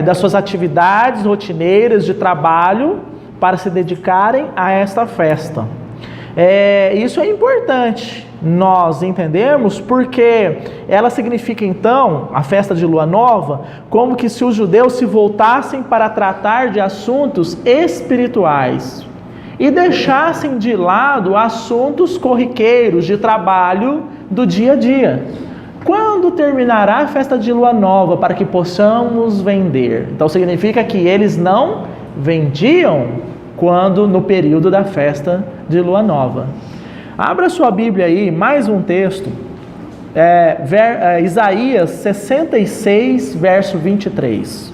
das suas atividades rotineiras de trabalho para se dedicarem a esta festa. Isso é importante nós entendermos, porque ela significa então, a festa de lua nova, como que se os judeus se voltassem para tratar de assuntos espirituais e deixassem de lado assuntos corriqueiros de trabalho do dia a dia. Quando terminará a festa de lua nova para que possamos vender? Então significa que eles não vendiam quando no período da festa de lua nova. Abra sua Bíblia aí, mais um texto, Isaías 66, verso 23.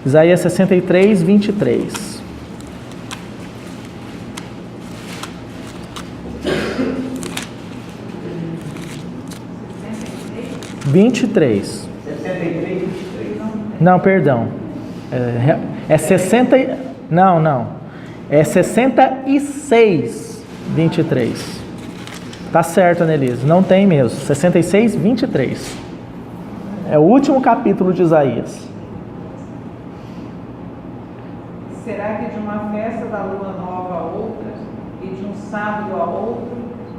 Isaías 63, 23. (23). 63, 23. Não, perdão. É 60. Não. É 66, 23. Tá certo, Anelise. Não tem mesmo. 66, 23. É o último capítulo de Isaías. Será que de uma festa da lua nova a outra, e de um sábado a outro,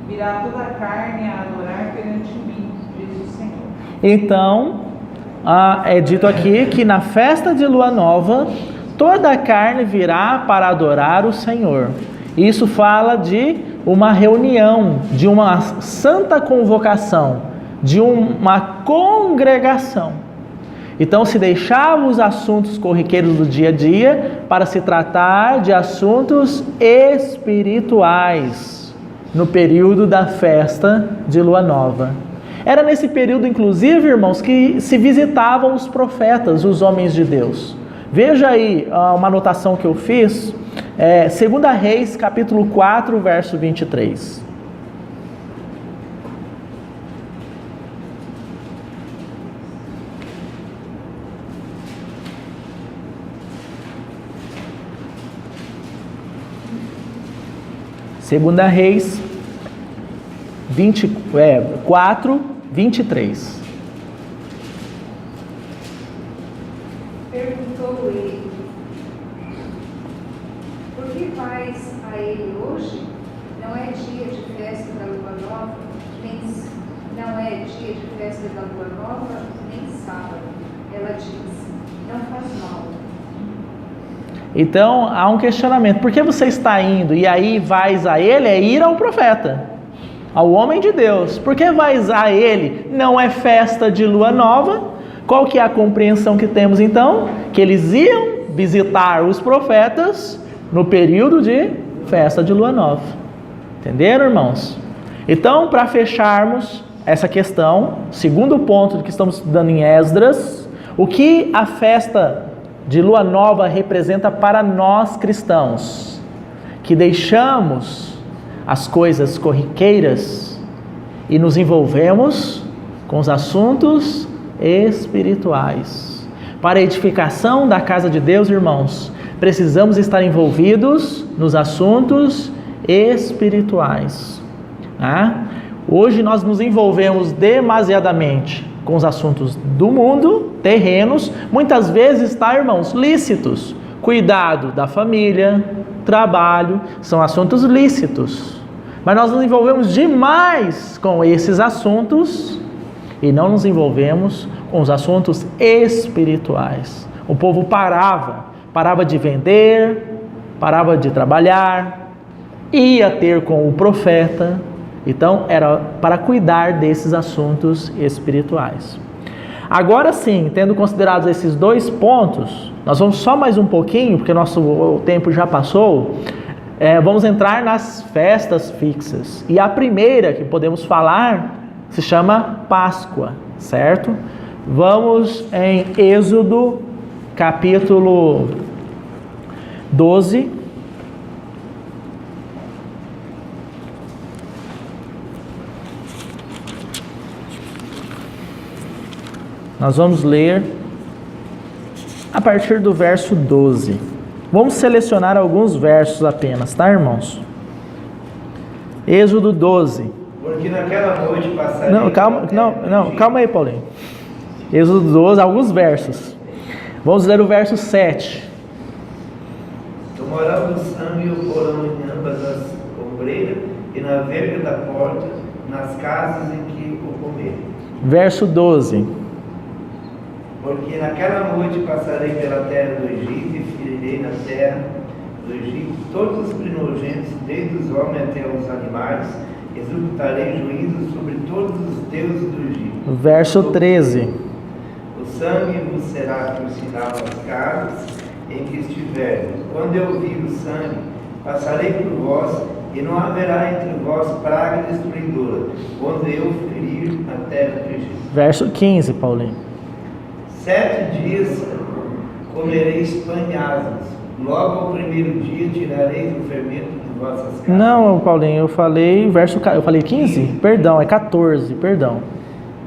virá toda a carne a adorar perante mim, diz o Senhor. Então, é dito aqui que na festa de lua nova, toda a carne virá para adorar o Senhor. Isso fala de uma reunião, de uma santa convocação, de uma congregação. Então se deixava os assuntos corriqueiros do dia a dia para se tratar de assuntos espirituais no período da festa de Lua Nova. Era nesse período, inclusive, irmãos, que se visitavam os profetas, os homens de Deus. Veja aí uma anotação que eu fiz, 2 Reis, capítulo 4, verso 23. Segunda Reis 4, 23. Perguntou ele: por que vais a ele hoje? Não é dia de festa da lua nova, não é dia de festa da lua nova, nem sábado. Ela disse: não faz mal. Então há um questionamento: por que você está indo e aí vais a ele? É ir ao profeta, ao homem de Deus. Por que vais a ele? Não é festa de lua nova. Qual que é a compreensão que temos então? Que eles iam visitar os profetas no período de festa de lua nova. Entenderam, irmãos? Então, para fecharmos essa questão, segundo ponto que estamos estudando em Esdras, o que a festa de lua nova representa para nós cristãos? Que deixamos as coisas corriqueiras e nos envolvemos com os assuntos espirituais. Para a edificação da casa de Deus, irmãos, precisamos estar envolvidos nos assuntos espirituais. Hoje nós nos envolvemos demasiadamente com os assuntos do mundo, terrenos, muitas vezes, irmãos, lícitos. Cuidado da família, trabalho, são assuntos lícitos. Mas nós nos envolvemos demais com esses assuntos e não nos envolvemos com os assuntos espirituais. O povo parava de vender, parava de trabalhar, ia ter com o profeta. Então era para cuidar desses assuntos espirituais. Agora sim, tendo considerado esses dois pontos, nós vamos só mais um pouquinho, porque o tempo já passou. Vamos entrar nas festas fixas. E a primeira que podemos falar se chama Páscoa, certo? Vamos em Êxodo, capítulo 12. Nós vamos ler a partir do verso 12. Vamos selecionar alguns versos apenas, tá, irmãos? Êxodo 12. Porque naquela noite passaria... Calma aí, Paulinho. Êxodo 12, alguns versos. Vamos ler o verso 7. Tomarão do sangue e o porão em ambas as ombreiras e na verga da porta, nas casas em que o comerem. Verso 12. Porque naquela noite passarei pela terra do Egito e ferirei na terra do Egito todos os primogênitos, desde os homens até os animais, executarei juízo sobre todos os deuses do Egito. Verso 13. O sangue vos será por sinal nas casas em que estiver. Quando eu vir o sangue, passarei por vós, e não haverá entre vós praga destruidora, quando eu ferir a terra do Egito. Verso 15, Paulinho. 7 dias comereis pães asmos. Logo ao primeiro dia tirareis o fermento de vossas casas. Não, Paulinho, eu falei 15? Perdão, é 14, perdão.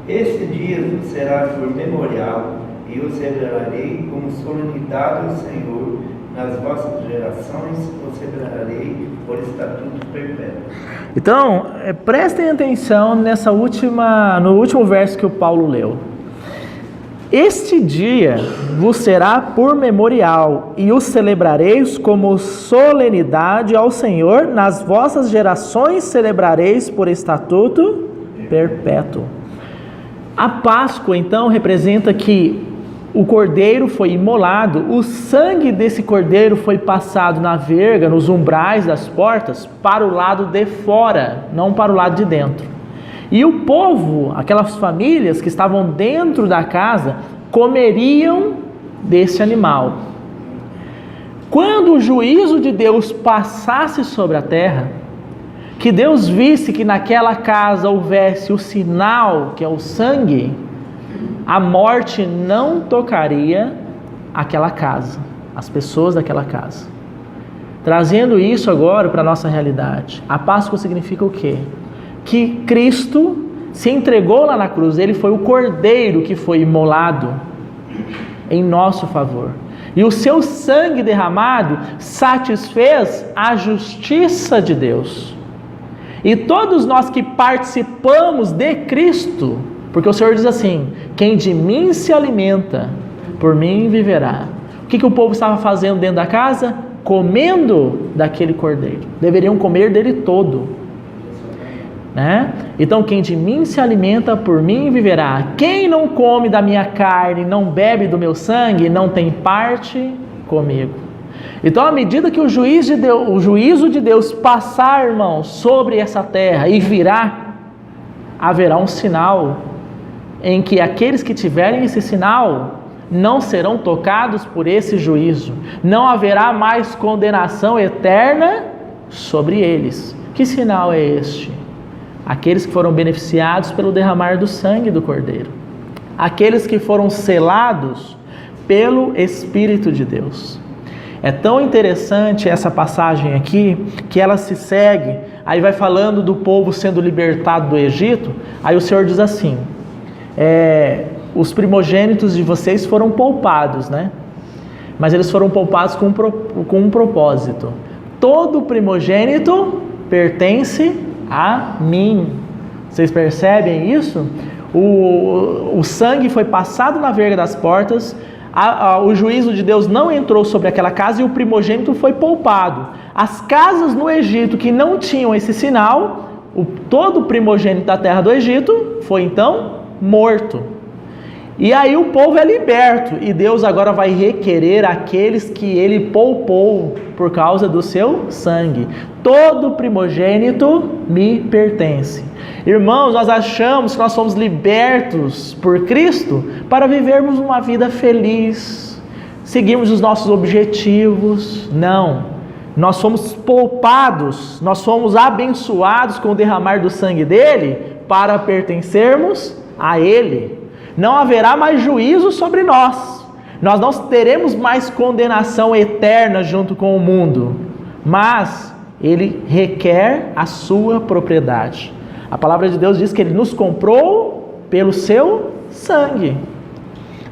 Este dia será por memorial, e o celebrarei como solenidade ao Senhor. Nas vossas gerações o celebrarei por estatuto perpétuo. Então, prestem atenção no último verso que o Paulo leu. Este dia vos será por memorial, e o celebrareis como solenidade ao Senhor. Nas vossas gerações celebrareis por estatuto perpétuo. A Páscoa, então, representa que o cordeiro foi imolado, o sangue desse cordeiro foi passado na verga, nos umbrais das portas, para o lado de fora, não para o lado de dentro. E o povo, aquelas famílias que estavam dentro da casa, comeriam desse animal. Quando o juízo de Deus passasse sobre a terra, que Deus visse que naquela casa houvesse o sinal, que é o sangue, a morte não tocaria aquela casa, as pessoas daquela casa. Trazendo isso agora para a nossa realidade, a Páscoa significa o quê? Que Cristo se entregou lá na cruz, Ele foi o cordeiro que foi imolado em nosso favor. E o seu sangue derramado satisfez a justiça de Deus. E todos nós que participamos de Cristo, porque o Senhor diz assim: quem de mim se alimenta, por mim viverá. O que o povo estava fazendo dentro da casa? Comendo daquele cordeiro. Deveriam comer dele todo, né? Então, quem de mim se alimenta, por mim viverá. Quem não come da minha carne, não bebe do meu sangue, não tem parte comigo. Então, à medida que o juízo de Deus passar, irmãos, sobre essa terra e virá, haverá um sinal em que aqueles que tiverem esse sinal não serão tocados por esse juízo. Não haverá mais condenação eterna sobre eles. Que sinal é este? Aqueles que foram beneficiados pelo derramar do sangue do Cordeiro. Aqueles que foram selados pelo Espírito de Deus. É tão interessante essa passagem aqui, que ela se segue, aí vai falando do povo sendo libertado do Egito, aí o Senhor diz assim, os primogênitos de vocês foram poupados, né? Mas eles foram poupados com um propósito. Todo primogênito pertence a mim. Vocês percebem isso? O sangue foi passado na verga das portas, o juízo de Deus não entrou sobre aquela casa e o primogênito foi poupado. As casas no Egito que não tinham esse sinal, todo primogênito da terra do Egito foi então morto. E aí o povo é liberto e Deus agora vai requerer aqueles que ele poupou por causa do seu sangue. Todo primogênito me pertence. Irmãos, nós achamos que nós somos libertos por Cristo para vivermos uma vida feliz, seguirmos os nossos objetivos. Não, nós somos poupados, nós somos abençoados com o derramar do sangue dele para pertencermos a ele. Não haverá mais juízo sobre nós. Nós não teremos mais condenação eterna junto com o mundo. Mas ele requer a sua propriedade. A palavra de Deus diz que ele nos comprou pelo seu sangue,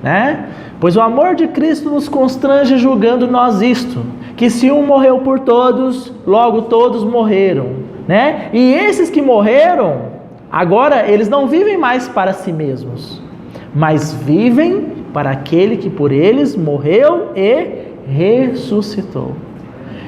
né? Pois o amor de Cristo nos constrange julgando nós isto, que se um morreu por todos, logo todos morreram, né? E esses que morreram, agora eles não vivem mais para si mesmos, mas vivem para aquele que por eles morreu e ressuscitou.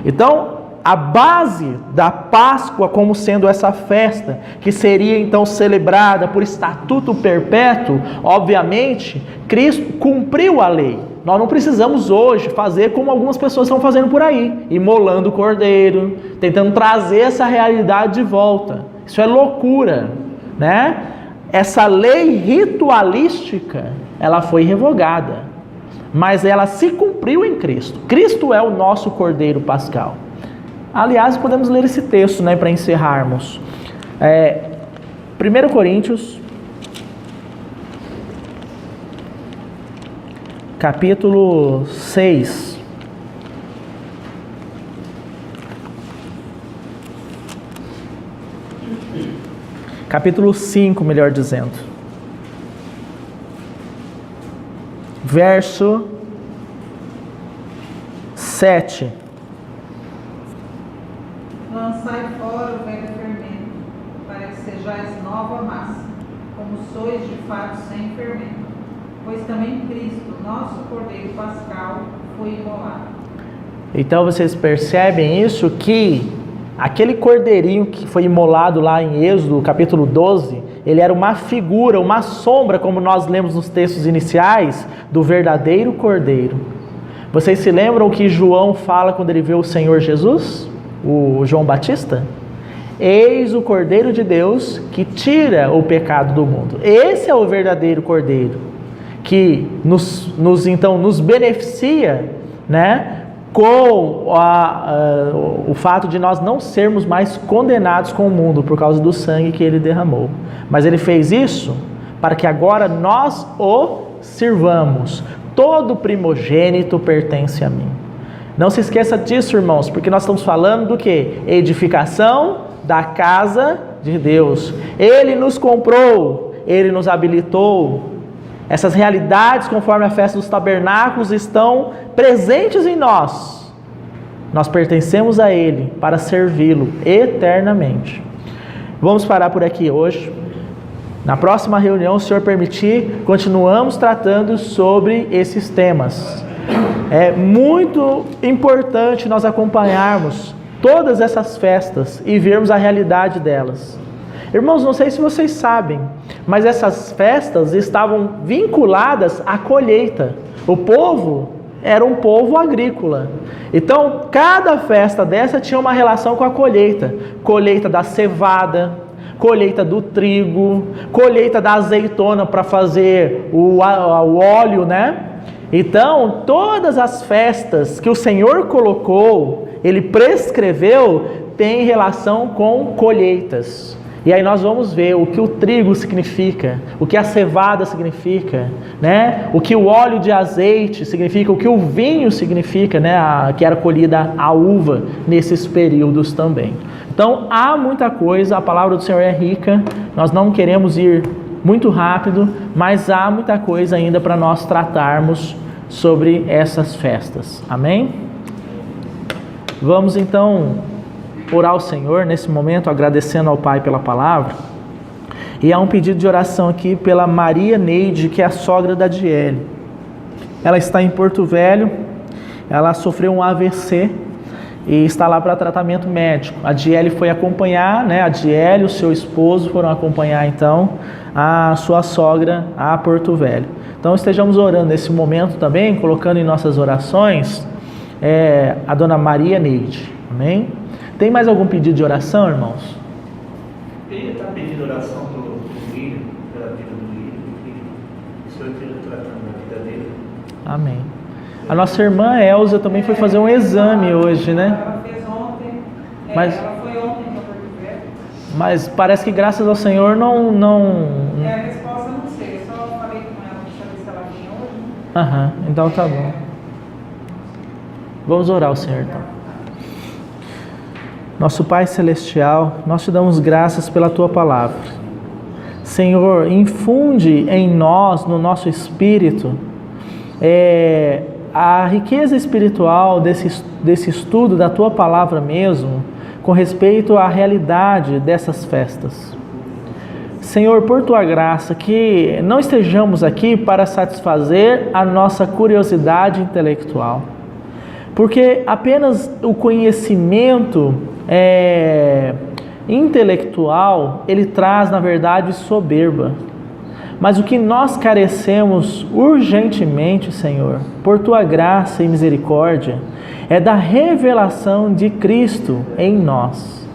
Então, a base da Páscoa como sendo essa festa, que seria então celebrada por estatuto perpétuo, obviamente, Cristo cumpriu a lei. Nós não precisamos hoje fazer como algumas pessoas estão fazendo por aí, imolando o cordeiro, tentando trazer essa realidade de volta. Isso é loucura, né? Essa lei ritualística, ela foi revogada, mas ela se cumpriu em Cristo. Cristo é o nosso Cordeiro Pascal. Aliás, podemos ler esse texto, né, para encerrarmos. 1 Coríntios, capítulo 6. Capítulo 5, melhor dizendo. Verso 7. Lançai fora o velho fermento, para que sejais nova massa, como sois de fato sem fermento. Pois também Cristo, nosso Cordeiro Pascal, foi imolado. Então vocês percebem isso, que aquele cordeirinho que foi imolado lá em Êxodo, capítulo 12, ele era uma figura, uma sombra, como nós lemos nos textos iniciais, do verdadeiro Cordeiro. Vocês se lembram o que João fala quando ele vê o Senhor Jesus? O João Batista? Eis o Cordeiro de Deus que tira o pecado do mundo. Esse é o verdadeiro Cordeiro, que nos beneficia, né, com o fato de nós não sermos mais condenados com o mundo por causa do sangue que ele derramou. Mas ele fez isso para que agora nós o sirvamos. Todo primogênito pertence a mim. Não se esqueça disso, irmãos, porque nós estamos falando do que? Edificação da casa de Deus. Ele nos comprou, ele nos habilitou. Essas realidades, conforme a festa dos tabernáculos, estão presentes em nós. Nós pertencemos a Ele para servi-lo eternamente. Vamos parar por aqui hoje. Na próxima reunião, se o Senhor permitir, continuamos tratando sobre esses temas. É muito importante nós acompanharmos todas essas festas e vermos a realidade delas. Irmãos, não sei se vocês sabem, mas essas festas estavam vinculadas à colheita. O povo era um povo agrícola. Então, cada festa dessa tinha uma relação com a colheita. Colheita da cevada, colheita do trigo, colheita da azeitona para fazer o óleo, né? Então, todas as festas que o Senhor colocou, Ele prescreveu, tem relação com colheitas. E aí nós vamos ver o que o trigo significa, o que a cevada significa, né? O que o óleo de azeite significa, o que o vinho significa, né? Que era colhida a uva nesses períodos também. Então há muita coisa, a palavra do Senhor é rica, nós não queremos ir muito rápido, mas há muita coisa ainda para nós tratarmos sobre essas festas. Amém? Vamos então orar ao Senhor nesse momento, agradecendo ao Pai pela palavra. E há um pedido de oração aqui pela Maria Neide, que é a sogra da Diele. Ela está em Porto Velho, ela sofreu um AVC e está lá para tratamento médico. A Diele foi acompanhar, né? A Diele e o seu esposo foram acompanhar então a sua sogra a Porto Velho. Então estejamos orando nesse momento também, colocando em nossas orações a dona Maria Neide. Amém? Tem mais algum pedido de oração, irmãos? Ele está pedindo oração pelo filho, pela vida do filho, que o Senhor esteja tratando da vida dele. Amém. A nossa irmã Elza também foi fazer um exame hoje, né? Ela fez ontem, Mas- ela foi ontem para Porto Velho. Mas parece que graças ao Senhor não... A resposta eu não sei, eu só falei com ela para saber se ela vinha hoje. Aham, então tá bom. Vamos orar ao Senhor então. Nosso Pai Celestial, nós te damos graças pela Tua Palavra. Senhor, infunde em nós, no nosso espírito, a riqueza espiritual desse estudo da Tua Palavra mesmo, com respeito à realidade dessas festas. Senhor, por Tua graça, que não estejamos aqui para satisfazer a nossa curiosidade intelectual, porque apenas o conhecimento intelectual, ele traz, na verdade, soberba. Mas o que nós carecemos urgentemente, Senhor, por Tua graça e misericórdia, é da revelação de Cristo em nós.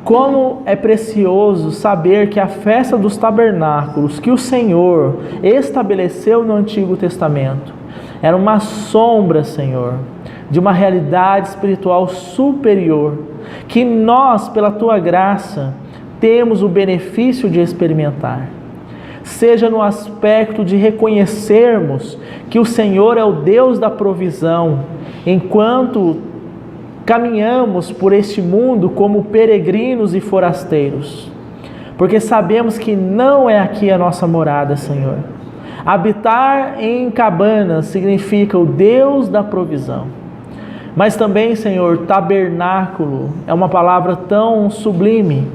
Como é precioso saber que a festa dos tabernáculos que o Senhor estabeleceu no Antigo Testamento era uma sombra, Senhor, de uma realidade espiritual superior, que nós, pela Tua graça, temos o benefício de experimentar. Seja no aspecto de reconhecermos que o Senhor é o Deus da provisão, enquanto caminhamos por este mundo como peregrinos e forasteiros, porque sabemos que não é aqui a nossa morada, Senhor. Habitar em cabanas significa o Deus da provisão. Mas também, Senhor, tabernáculo é uma palavra tão sublime,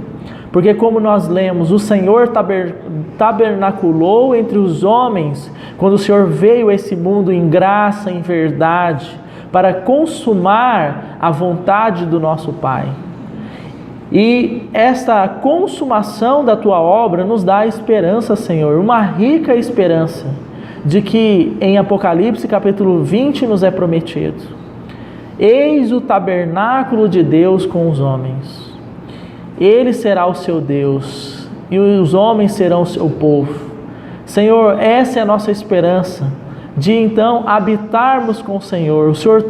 porque como nós lemos, o Senhor tabernaculou entre os homens quando o Senhor veio a esse mundo em graça, em verdade, para consumar a vontade do nosso Pai. E esta consumação da tua obra nos dá esperança, Senhor, uma rica esperança de que em Apocalipse capítulo 20 nos é prometido: eis o tabernáculo de Deus com os homens, Ele será o seu Deus e os homens serão o seu povo. Senhor, essa é a nossa esperança, de então habitarmos com o Senhor. O Senhor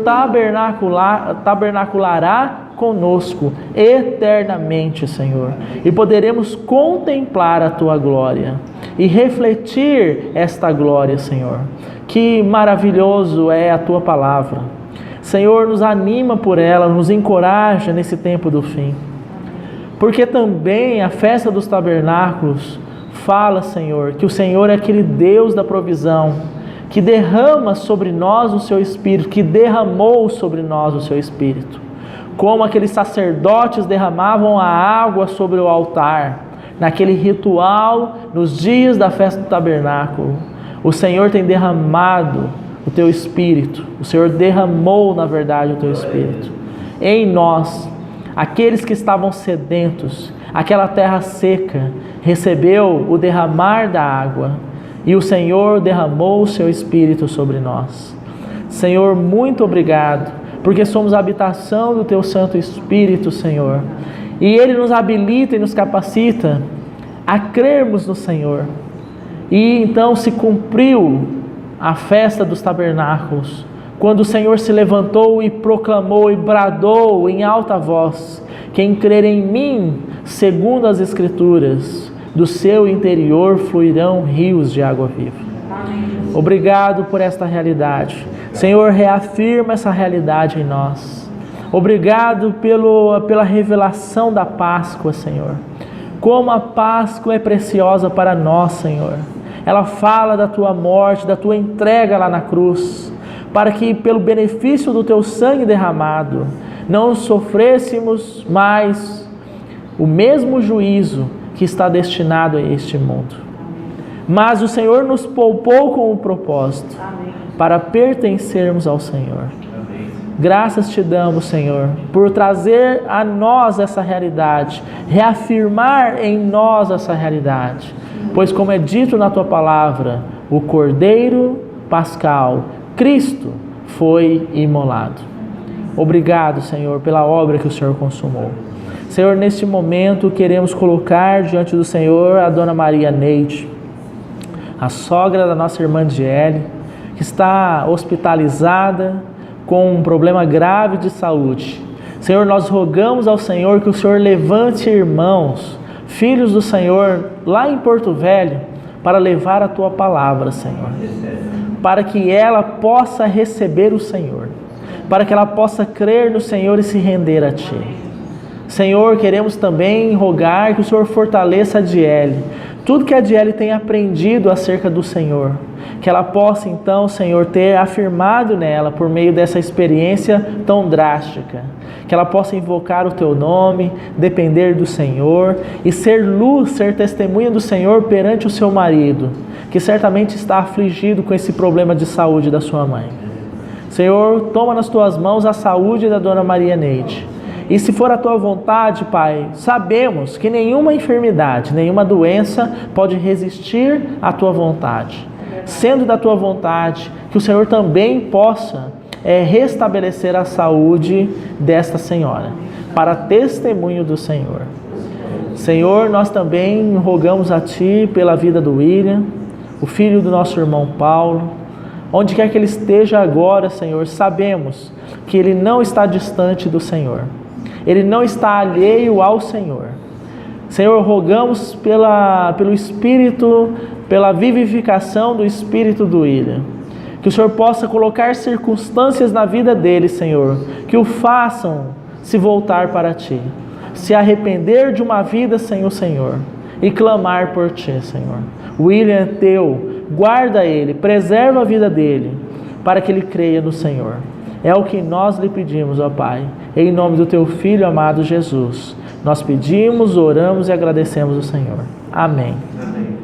tabernaculará conosco eternamente, Senhor, e poderemos contemplar a Tua glória e refletir esta glória, Senhor. Que maravilhoso é a Tua palavra. Senhor, nos anima por ela, nos encoraja nesse tempo do fim. Porque também a festa dos tabernáculos fala, Senhor, que o Senhor é aquele Deus da provisão, que derrama sobre nós o Seu Espírito, que derramou sobre nós o Seu Espírito. Como aqueles sacerdotes derramavam a água sobre o altar, naquele ritual, nos dias da festa do tabernáculo. O Senhor tem derramado o Teu Espírito, o Senhor derramou, na verdade, o Teu Espírito em nós. Aqueles que estavam sedentos, aquela terra seca, recebeu o derramar da água, e o Senhor derramou o Seu Espírito sobre nós. Senhor, muito obrigado, porque somos a habitação do Teu Santo Espírito, Senhor. E Ele nos habilita e nos capacita a crermos no Senhor. E então se cumpriu a festa dos tabernáculos, quando o Senhor se levantou e proclamou e bradou em alta voz: quem crer em mim, segundo as Escrituras, do seu interior fluirão rios de água viva. Obrigado por esta realidade. Senhor, reafirma essa realidade em nós. Obrigado pela revelação da Páscoa, Senhor. Como a Páscoa é preciosa para nós, Senhor. Ela fala da Tua morte, da Tua entrega lá na cruz, para que pelo benefício do Teu sangue derramado, não sofrêssemos mais o mesmo juízo que está destinado a este mundo. Mas o Senhor nos poupou com um propósito, para pertencermos ao Senhor. Graças Te damos, Senhor, por trazer a nós essa realidade, reafirmar em nós essa realidade. Pois, como é dito na Tua palavra, o Cordeiro Pascal, Cristo, foi imolado. Obrigado, Senhor, pela obra que o Senhor consumou. Senhor, neste momento queremos colocar diante do Senhor a Dona Maria Neide, a sogra da nossa irmã Diele, que está hospitalizada com um problema grave de saúde. Senhor, nós rogamos ao Senhor que o Senhor levante irmãos, filhos do Senhor, lá em Porto Velho, para levar a Tua palavra, Senhor. Para que ela possa receber o Senhor, para que ela possa crer no Senhor e se render a Ti. Senhor, queremos também rogar que o Senhor fortaleça a Diele, tudo que a Diele tem aprendido acerca do Senhor, que ela possa então, Senhor, ter afirmado nela por meio dessa experiência tão drástica, que ela possa invocar o Teu nome, depender do Senhor e ser luz, ser testemunha do Senhor perante o seu marido, que certamente está afligido com esse problema de saúde da sua mãe. Senhor, toma nas Tuas mãos a saúde da Dona Maria Neide. E se for a Tua vontade, Pai, sabemos que nenhuma enfermidade, nenhuma doença pode resistir à Tua vontade. Sendo da Tua vontade, que o Senhor também possa restabelecer a saúde desta senhora, para testemunho do Senhor. Senhor, nós também rogamos a Ti pela vida do William, o filho do nosso irmão Paulo. Onde quer que ele esteja agora, Senhor, sabemos que ele não está distante do Senhor. Ele não está alheio ao Senhor. Senhor, rogamos pelo Espírito, pela vivificação do Espírito do William. Que o Senhor possa colocar circunstâncias na vida dele, Senhor, que o façam se voltar para Ti, se arrepender de uma vida sem o Senhor e clamar por Ti, Senhor. O William é Teu, guarda ele, preserva a vida dele, para que ele creia no Senhor. É o que nós lhe pedimos, ó Pai, em nome do Teu Filho amado Jesus. Nós pedimos, oramos e agradecemos ao Senhor. Amém. Amém.